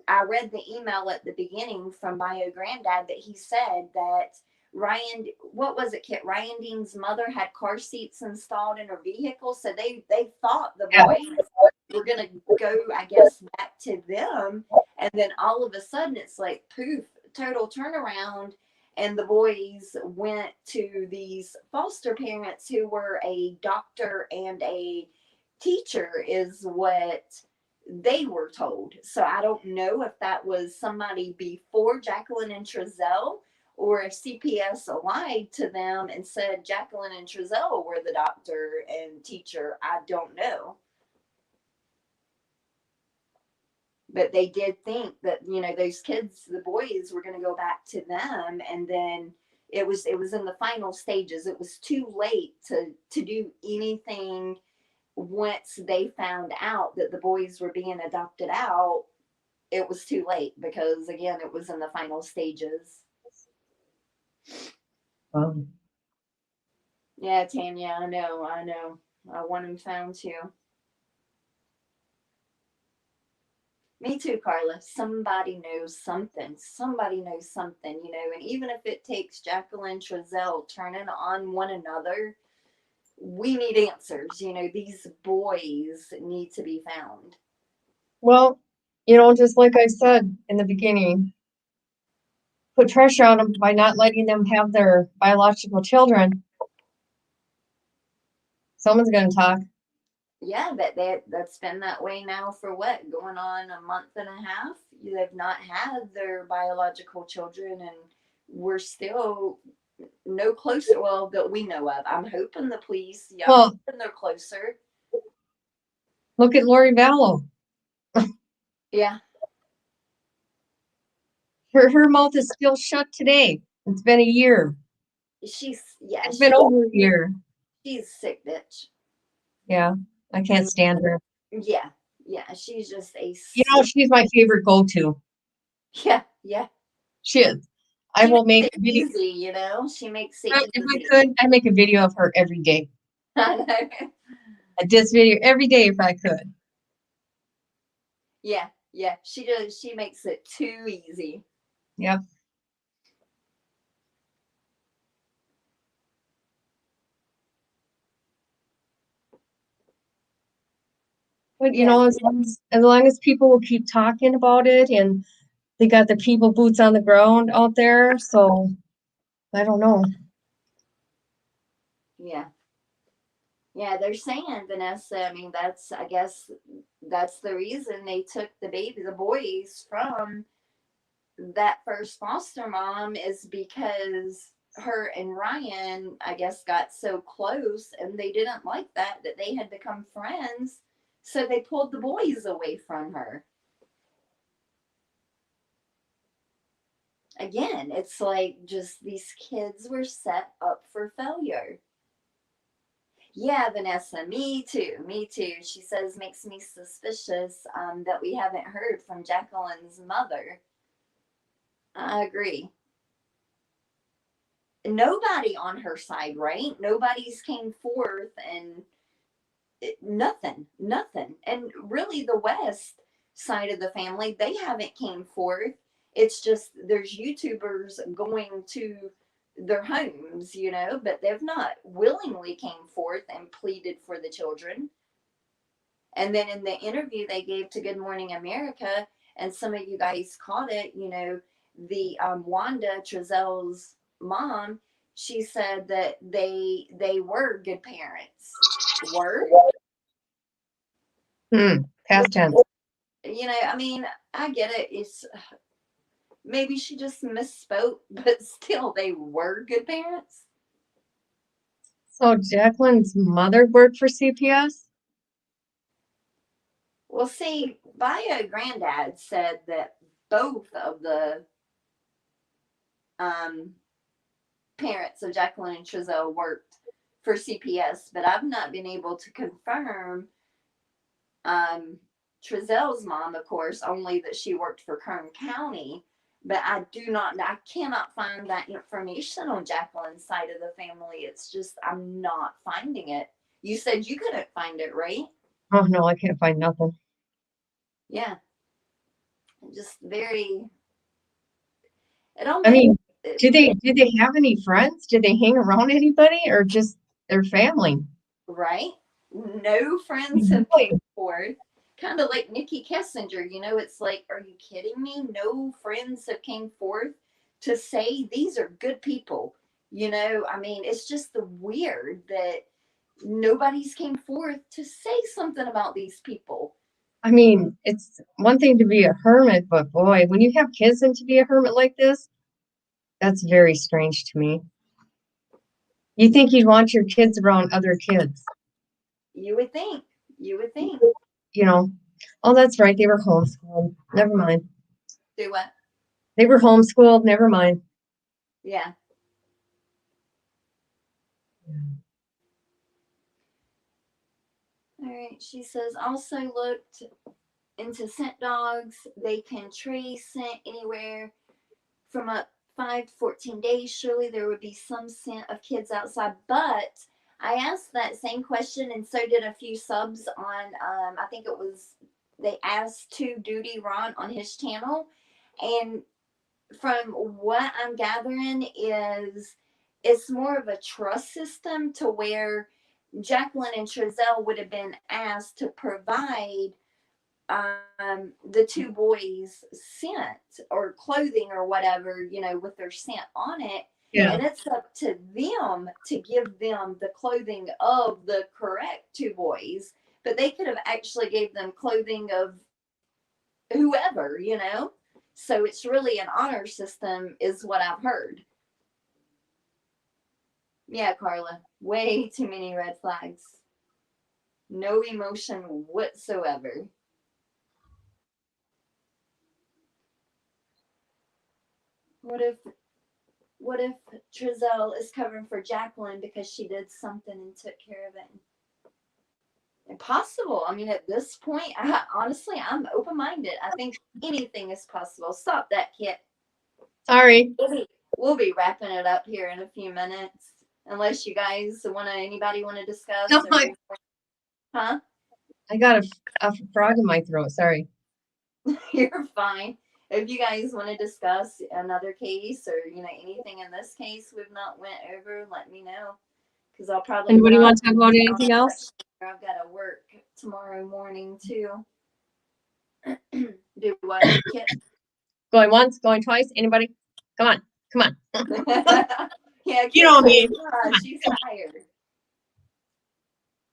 I read the email at the beginning from Bio Granddad that he said that what was it, Kit? Ryan Dean's mother had car seats installed in her vehicle. So they thought the Yeah. boys were going to go, I guess, back to them. And then all of a sudden it's like poof, total turnaround. And the boys went to these foster parents who were a doctor and a teacher, is what they were told. So I don't know if that was somebody before Jacqueline and Trezell, or if CPS lied to them and said Jacqueline and Trezell were the doctor and teacher. I don't know. But they did think that, those kids, the boys, were going to go back to them. And then it was in the final stages. It was too late to do anything. Once they found out that the boys were being adopted out, it was too late, because again, it was in the final stages. Um, Yeah, Tanya, I know. I want him found too. Me too, Carla. Somebody knows something. Somebody knows something, and even if it takes Jacqueline Trezell turning on one another, we need answers. These boys need to be found. well, just like I said in the beginning, put pressure on them by not letting them have their biological children, someone's going to talk. Yeah, but that's been that way now for what, going on a month and a half? They've not had their biological children, and we're still no closer. Well, that we know of. I'm hoping the police, yeah, I'm hoping they're closer. Look at Lori Vallow. Yeah. Her mouth is still shut today. It's been a year. It's been over a year. She's sick, bitch. Yeah, I can't stand her. Yeah, she's just a. She's my favorite go-to. Yeah. She is. I will make it easy, She makes it easy. If I could, I'd make a video of her every day. I know. A diss video every day if I could. Yeah. She makes it too easy. Yep. But as long as people will keep talking about it, and they got the people boots on the ground out there, so I don't know. Yeah, they're saying, Vanessa, I guess that's the reason they took the boys from that first foster mom, is because her and Ryan, I guess, got so close, and they didn't like that they had become friends, so they pulled the boys away from her. Again, it's like just these kids were set up for failure. Yeah, Vanessa, me too. She says makes me suspicious that we haven't heard from Jacqueline's mother. I agree. Nobody on her side, right? Nobody's came forth, and nothing. And really, the West side of the family, they haven't came forth. It's just there's YouTubers going to their homes, but they've not willingly came forth and pleaded for the children. And then in the interview they gave to Good Morning America, and some of you guys caught it, the Wanda Trezell's mom, she said that they were good parents. Were? Past tense. I get it. It's maybe she just misspoke, but still, they were good parents. So Jacqueline's mother worked for CPS? Well, see, Bio Granddad said that both of the parents of Jacqueline and Trezell worked for CPS, but I've not been able to confirm Trezell's mom, of course, only that she worked for Kern County. But I cannot find that information on Jacqueline's side of the family. It's just, I'm not finding it. You said you couldn't find it, right? Oh, no, I can't find nothing. Yeah. Just very. Did they have any friends? Did they hang around anybody, or just their family? Right? No friends have came forward. Kind of like Nikki Kessinger, it's like, are you kidding me? No friends have came forth to say these are good people. It's just weird that nobody's came forth to say something about these people. It's one thing to be a hermit, but boy, when you have kids and to be a hermit like this, that's very strange to me. You think you'd want your kids around other kids? You would think. Oh, that's right. They were homeschooled. Never mind. Do what? They were homeschooled. Never mind. Yeah. All right. She says also looked into scent dogs. They can trace scent anywhere from up 5 to 14 days. Surely there would be some scent of kids outside. But I asked that same question, and so did a few subs on, I think it was, they asked to Duty Ron on his channel. And from what I'm gathering is it's more of a trust system, to where Jacqueline and Trezell would have been asked to provide the two boys scent or clothing or whatever, with their scent on it. Yeah. And it's up to them to give them the clothing of the correct two boys, but they could have actually gave them clothing of whoever, So it's really an honor system is what I've heard. Yeah, Carla, way too many red flags. No emotion whatsoever. What if Trezell is covering for Jacqueline because she did something and took care of it? Impossible. I mean, at this point, honestly, I'm open-minded. I think anything is possible. Stop that, Kit. Sorry. We'll be wrapping it up here in a few minutes, unless you guys anybody want to discuss. Huh? I got a frog in my throat. Sorry. You're fine. If you guys want to discuss another case or anything in this case we've not went over, let me know, because I'll probably. Anybody want to talk about anything else? I've got to work tomorrow morning too. Do what? Kit? Going once, going twice. Anybody? Come on. Yeah, you know me. She's tired.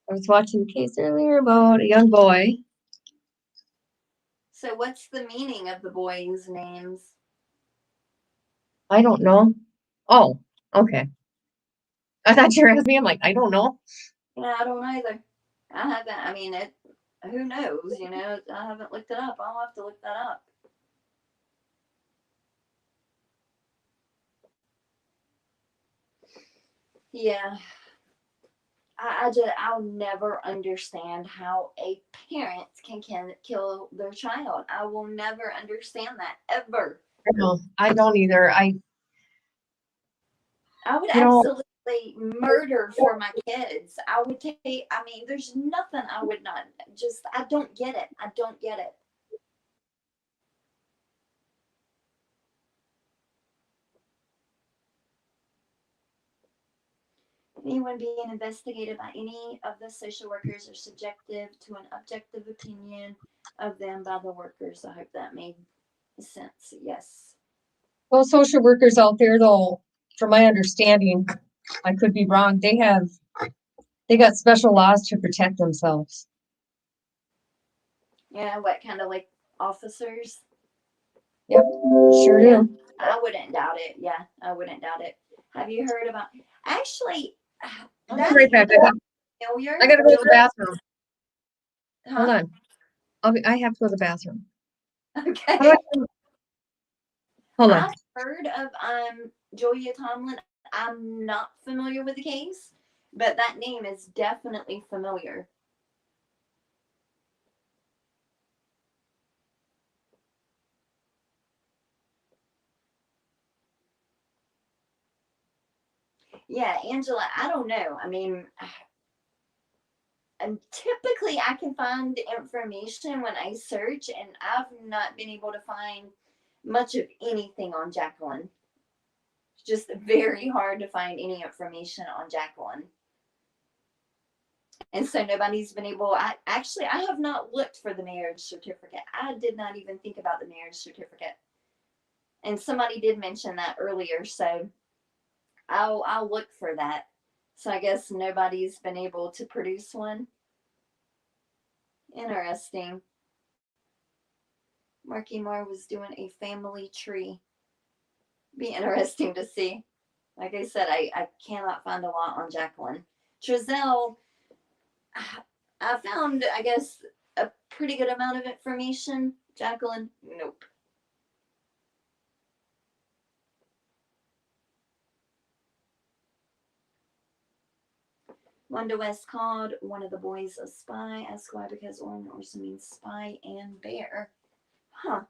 I was watching a case earlier about a young boy. So what's the meaning of the boys' names? I don't know. Oh, okay. I thought you were asking me. I'm like, I don't know. Yeah, I don't either. I haven't. I mean, who knows? I haven't looked it up. I'll have to look that up. Yeah. I'll never understand how a parent can kill their child. I will never understand that ever. No, I don't either. I would absolutely murder for my kids. I would take. I mean, there's nothing I would not. I don't get it. I don't get it. Anyone being investigated by any of the social workers are subjective to an objective opinion of them by the workers. I hope that made sense. Yes. Well, social workers out there, though, from my understanding, I could be wrong. They got special laws to protect themselves. Yeah, what kind of like officers? Yep, sure do. I wouldn't doubt it. Yeah, I wouldn't doubt it. Have you heard about? Actually, I'll be right back. I gotta go to the bathroom. Huh? Hold on. I have to go to the bathroom. Okay. Hold on. I've heard of Julia Tomlin. I'm not familiar with the case, but that name is definitely familiar. Yeah, Angela, I don't know. I mean, typically I can find information when I search, and I've not been able to find much of anything on Jacqueline. It's just very hard to find any information on Jacqueline. And so nobody's been able. I have not looked for the marriage certificate. I did not even think about the marriage certificate. And somebody did mention that earlier, so I'll look for that. So I guess nobody's been able to produce one. Interesting. Marky Moore was doing a family tree. Be interesting to see. Like I said, I cannot find a lot on Jacqueline. Trezell, I found, I guess, a pretty good amount of information. Jacqueline, nope. Wanda West called one of the boys a spy. Ask why, because Orrin also means spy and bear. Huh.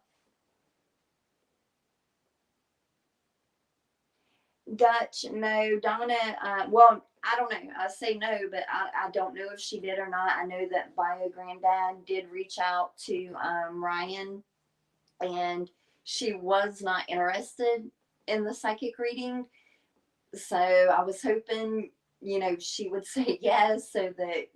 Dutch, no. Donna, well, I don't know. I say no, but I don't know if she did or not. I know that Bio Granddad did reach out to Ryan, and she was not interested in the psychic reading. So I was hoping, she would say yes, so that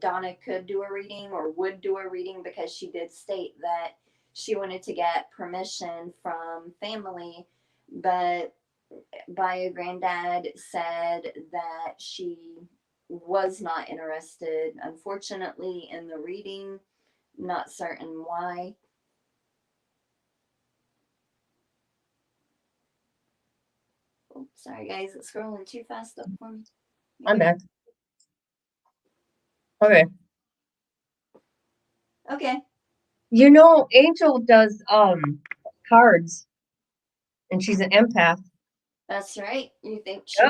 Donna could do a reading or would do a reading, because she did state that she wanted to get permission from family, but bio granddad said that she was not interested, unfortunately, in the reading. Not certain why. Oh, sorry guys, it's scrolling too fast up for me. I'm back. Okay. Okay. You know, Angel does cards, and she's an empath. That's right. You think she,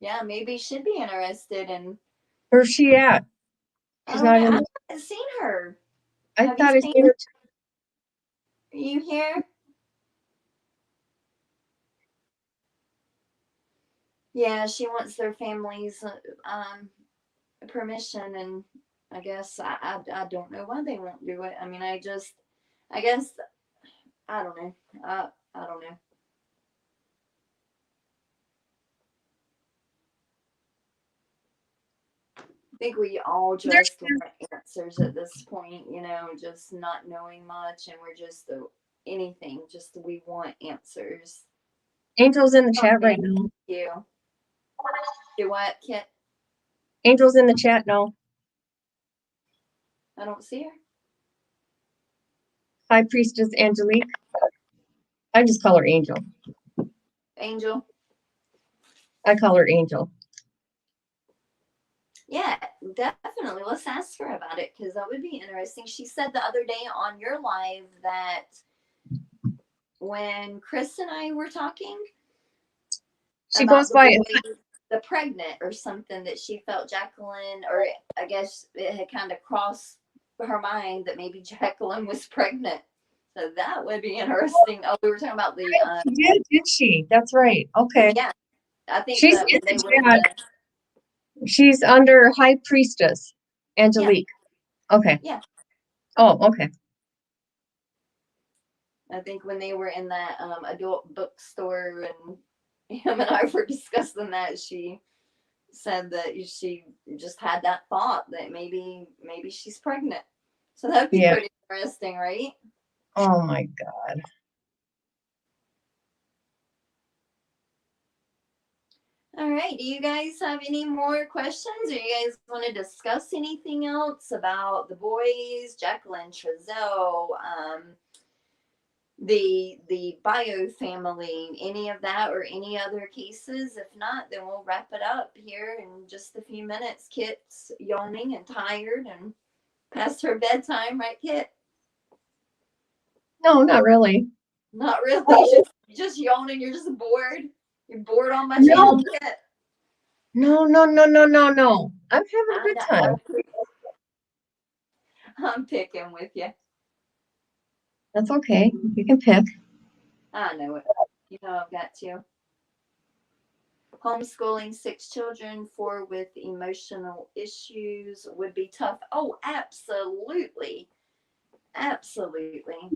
yeah, maybe she'd be interested in. Where's she at? I She's don't not know. in. I haven't seen her. I Have thought you I seen seen her. Are you here? Yeah, she wants their family's permission, and I guess I don't know why they won't do it. I mean, I guess I don't know. I don't know. I think we all just want answers at this point, just not knowing much, and we're just anything. Just we want answers. Angel's in the chat Okay, right now. thank you. Do what, Kit? Angel's in the chat now. I don't see her. High Priestess Angelique. I just call her Angel. Angel. I call her Angel. Yeah, definitely. Let's ask her about it, because that would be interesting. She said the other day on your live that when Chris and I were talking, she goes by the pregnant or something, that she felt Jacqueline, or I guess it had kind of crossed her mind that maybe Jacqueline was pregnant. So that would be interesting. Oh, we were talking about the. Did she? That's right. Okay. Yeah, I think she's that they were. She's under High Priestess Angelique. Yeah. Okay. Yeah. Oh, okay. I think when they were in that adult bookstore, and him and I were discussing that, she said that she just had that thought that maybe she's pregnant. So that'd be pretty interesting, right? Oh my God. All right. Do you guys have any more questions, or you guys want to discuss anything else about the boys, Jacqueline, Trezell, the bio family, any of that, or any other cases? If not, then we'll wrap it up here in just a few minutes. Kit's yawning and tired and past her bedtime, right, Kit? No, not really. Not really. You're just yawning. You're just bored. You're bored on my channel, Kit. No. I'm having a good time. I'm picking with you. That's okay. You can pick. I know it. I've got to. Homeschooling 6 children, 4 with emotional issues would be tough. Oh, absolutely. Absolutely.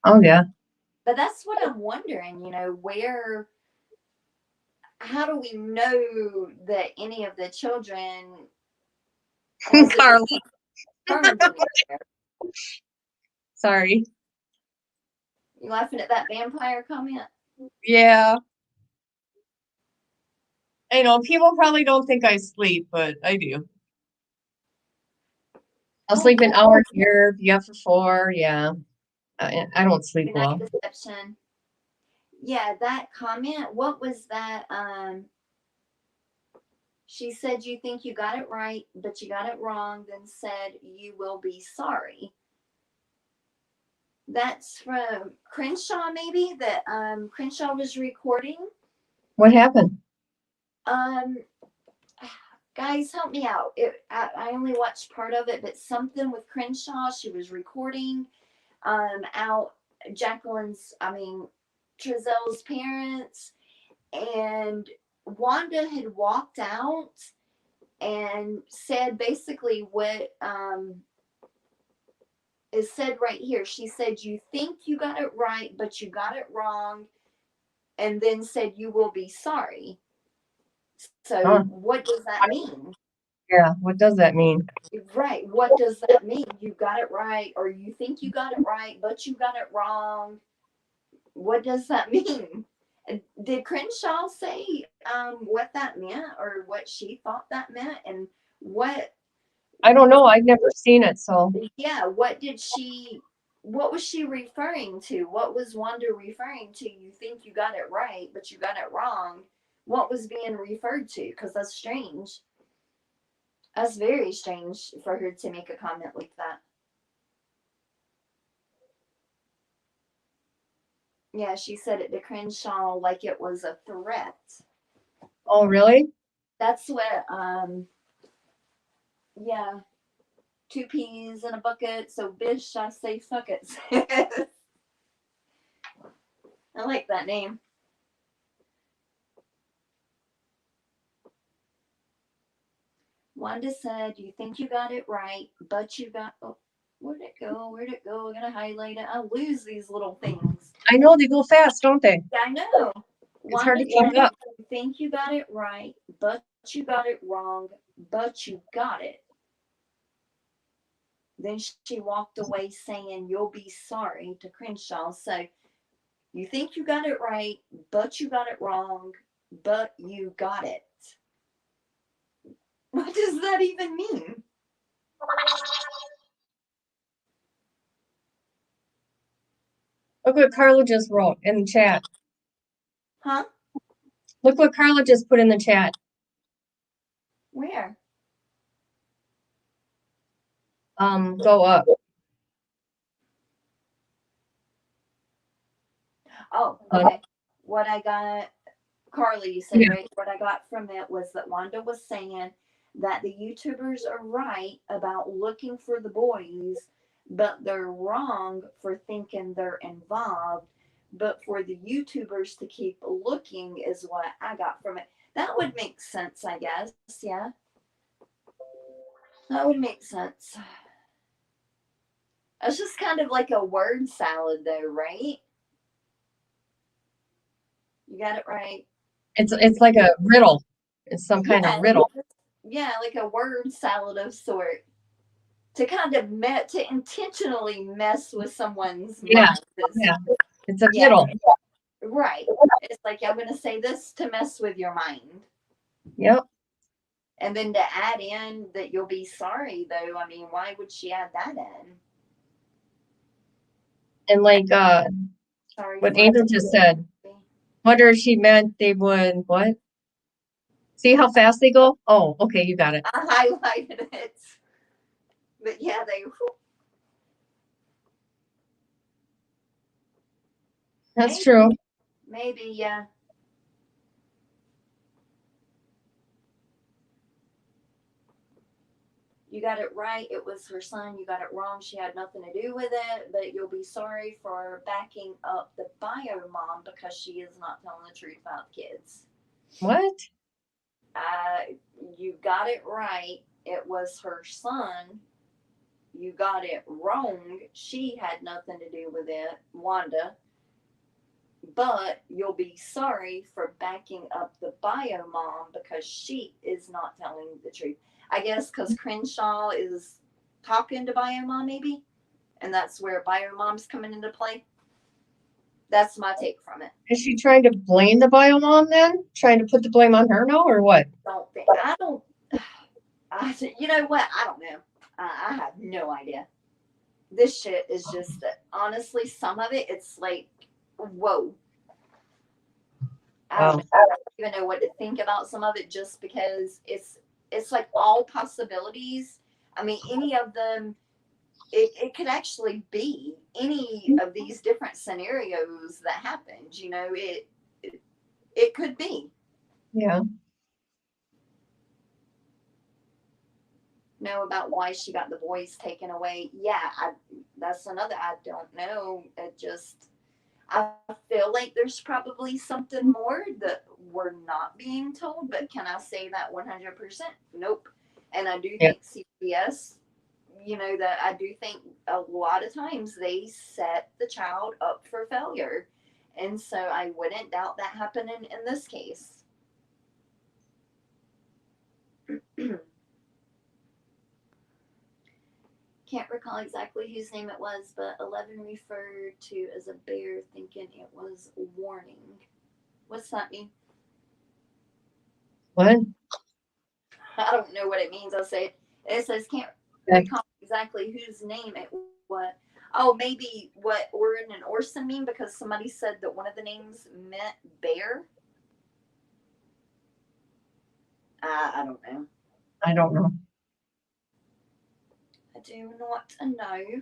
Oh, yeah. But that's what I'm wondering, how do we know that any of the children Carla. Sorry. You laughing at that vampire comment? Yeah. I know people probably don't think I sleep, but I do. I'll sleep an hour here, be up for 4. Yeah. I don't sleep well. Deception. Yeah, that comment, what was that? She said, you think you got it right, but you got it wrong, then said, you will be sorry. That's from Crenshaw, maybe, that Crenshaw was recording. What happened? Guys, help me out. I only watched part of it, but something with Crenshaw. She was recording out Trezell's parents, and Wanda had walked out and said basically what is said right here. She said, you think you got it right, but you got it wrong, and then said, you will be sorry. So what does that mean? Yeah, what does that mean? Right. What does that mean? You got it right, or you think you got it right, but you got it wrong. What does that mean? Did Crenshaw say what that meant, or what she thought that meant, and what? I don't know. I've never seen it, so Yeah, what was she referring to? What was Wanda referring to? You think you got it right, but you got it wrong. What was being referred to? Because that's strange. That's very strange for her to make a comment like that. Yeah, she said it to Crenshaw like it was a threat. oh really? That's what yeah. Two peas in a bucket, so bish I say fuck it. I like that name. Wanda said, "You think you got it right, but you got." Oh, where'd it go? Where'd it go? I gotta highlight it. I lose these little things. I know they go fast, don't they? Yeah, I know. It's hard Wanda to keep said, up. "You think you got it right, but you got it wrong, but you got it." Then she walked away saying, "You'll be sorry," to Crenshaw. So you think you got it right, but you got it wrong, but you got it. What does that even mean? Look what Carla just wrote in the chat. Huh? Look what Carla just put in the chat. Where? Go up. Oh, okay. What I got, Carly, you said, Yeah. right? What I got from it was that Wanda was saying that the YouTubers are right about looking for the boys, but they're wrong for thinking they're involved. But for the YouTubers to keep looking is what I got from it. That would make sense, I guess. Yeah, that would make sense. It's just kind of like a word salad, though, right? You got it right. It's like a riddle. It's some kind of Yeah, riddle. yeah, like a word salad of sort to kind of to intentionally mess with someone's Yeah. mind. Yeah. It's a Yeah, riddle. right. It's like I'm going to say this to mess with your mind, Yep. and then to add in that you'll be sorry. Though, I mean, why would she add that in? And like Sorry what for. Angel just said. Wonder if she meant they would what? See how fast they go? Oh, okay, you got it. I highlighted it, but yeah, they. That's Maybe, true. maybe, yeah. You got it right. It was her son. You got it wrong. She had nothing to do with it. But you'll be sorry for backing up the bio mom because she is not telling the truth about kids. What? Uh, you got it right. It was her son. You got it wrong. She had nothing to do with it, Wanda. But you'll be sorry for backing up the bio mom because she is not telling the truth. I guess because Crenshaw is talking to bio mom, maybe, and that's where bio mom's coming into play. That's my take from it. Is she trying to blame the bio mom then? Trying to put the blame on her now or what? Don't think I don't. You know what? I don't know. I have no idea. This shit is just honestly, some of it, it's like, whoa. I don't Wow. know. I don't even know what to think about some of it just because it's like all possibilities. I mean, any of them, it could actually be any of these different scenarios that happened. You know, it could be. Yeah. Know about why she got the boys taken away. Yeah, that's another I don't know. It just I feel like there's probably something more that we're not being told, but can I say that 100%? Nope. And I do Yeah. think CPS, you know, that I do think a lot of times they set the child up for failure. And so I wouldn't doubt that happening in this case. can't recall exactly whose name it was, but 11 referred to as a bear, thinking it was warning. What's that mean? What? I don't know what it means. I'll say it. It says can't recall exactly whose name it was. Oh, maybe what Orin and Orson mean, because somebody said that one of the names meant bear. I don't know. I don't know. I do not know.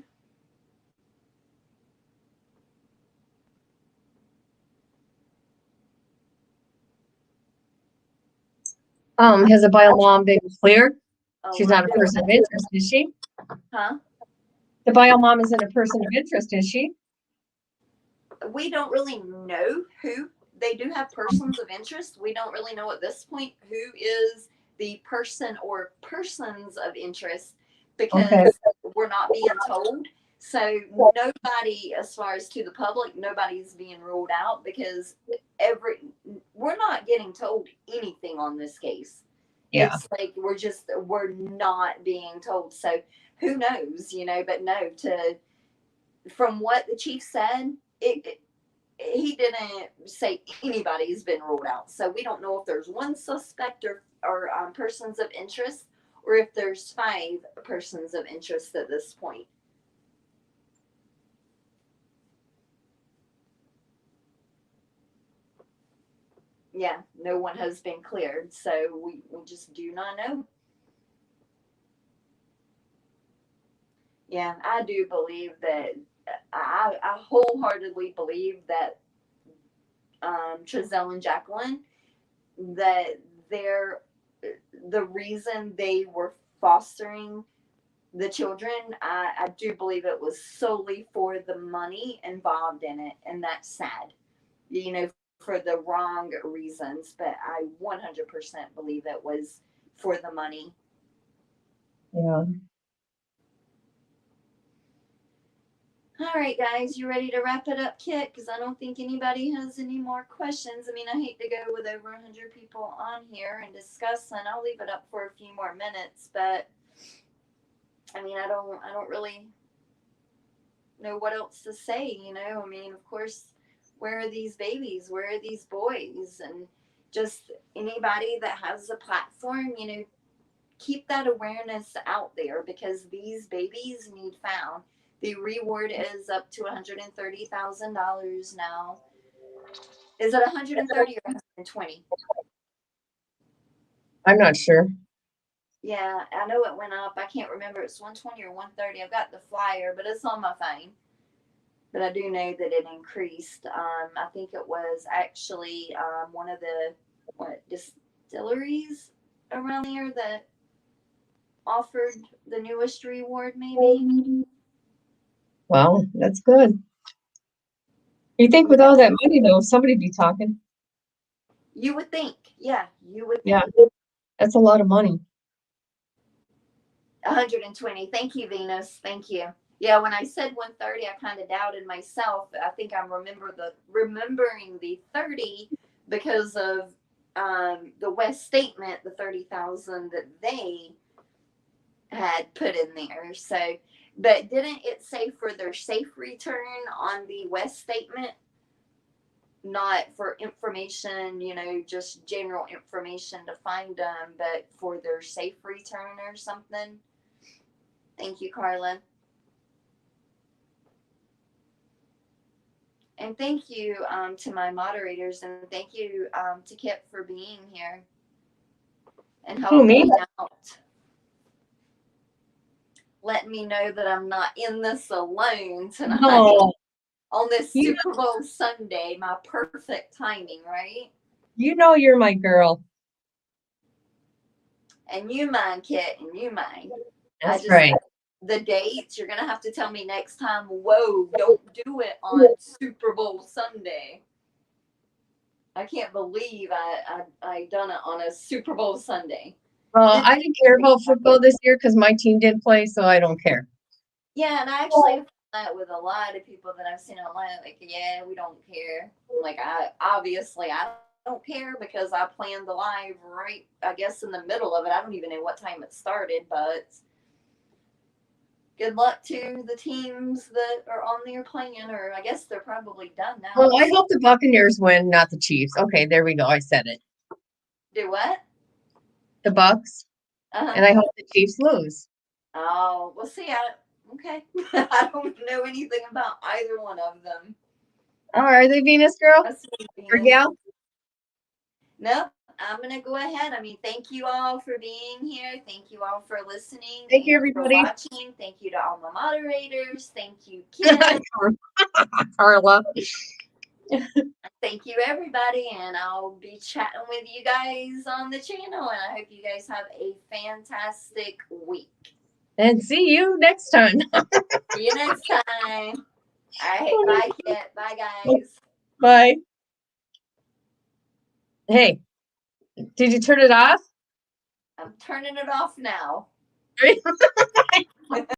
Has the bio mom been cleared? Oh, She's not a person of interest, is she? Huh? The bio mom isn't a person of interest, is she? We don't really know who. They do have persons of interest. We don't really know at this point who is the person or persons of interest, because we're not being told. So nobody, as far as to the public, nobody's being ruled out, because we're not getting told anything on this case. Yeah. It's like we're not being told. So who knows, but no, from what the chief said, he didn't say anybody's been ruled out. So we don't know if there's one suspect or persons of interest, or if there's 5 persons of interest at this point. Yeah, no one has been cleared, so we just do not know. Yeah, I do believe that, I wholeheartedly believe that Trezell and Jacqueline, that the reason they were fostering the children, I do believe it was solely for the money involved in it, and that's sad, for the wrong reasons. But I 100% believe it was for the money. Yeah. All right, guys, you ready to wrap it up, Kit? Because I don't think anybody has any more questions. I mean, I hate to go with over 100 people on here and discussing. I'll leave it up for a few more minutes, but I mean, I don't really know what else to say. I mean, of course, where are these babies? Where are these boys? And just anybody that has a platform, keep that awareness out there, because these babies need found. The reward is up to $130,000 now. Is it 130 or 120? I'm not sure. Yeah, I know it went up. I can't remember. It's 120 or 130. I've got the flyer, but it's on my phone. But I do know that it increased. I think it was actually one of the distilleries around here that offered the newest reward, maybe. Well, that's good. You think with all that money, though, somebody'd be talking? You would think. Yeah, you would think. Yeah, that's a lot of money. 120. Thank you, Venus. Thank you. Yeah, when I said 130, I kind of doubted myself. I think I'm remembering the 30 because of the West statement, the 30,000 that they had put in there. So, but didn't it say for their safe return on the West statement? Not for information, just general information to find them, but for their safe return or something. Thank you, Carla. And thank you to my moderators, and thank you to Kip for being here and helping me out. Letting me know that I'm not in this alone tonight. Oh, on this Super Bowl Sunday. My perfect timing, right? You're my girl. And you mine, Kit, and you mine. That's right. The dates, you're going to have to tell me next time. Whoa, don't do it on Super Bowl Sunday. I can't believe I done it on a Super Bowl Sunday. Well, I didn't care about football this year because my team didn't play, so I don't care. Yeah, and I actually have that with a lot of people that I've seen online. Like, yeah, we don't care. Like, I don't care, because I planned the live right, I guess, in the middle of it. I don't even know what time it started, but good luck to the teams that are on their plan, or I guess they're probably done now. Well, I hope the Buccaneers win, not the Chiefs. Okay, there we go. I said it. Do what? The Bucks. And I hope the Chiefs lose. Oh, we'll see. Okay. I don't know anything about either one of them. Oh, are they Venus girl? Or gal? Nope. I'm going to go ahead. I mean, thank you all for being here. Thank you all for listening. Thank you, everybody. For watching. Thank you to all my moderators. Thank you, Kim. Carla. Thank you, everybody. And I'll be chatting with you guys on the channel. And I hope you guys have a fantastic week. And see you next time. See you next time. All right. Bye, Kit. Bye, guys. Bye. Hey, did you turn it off? I'm turning it off now.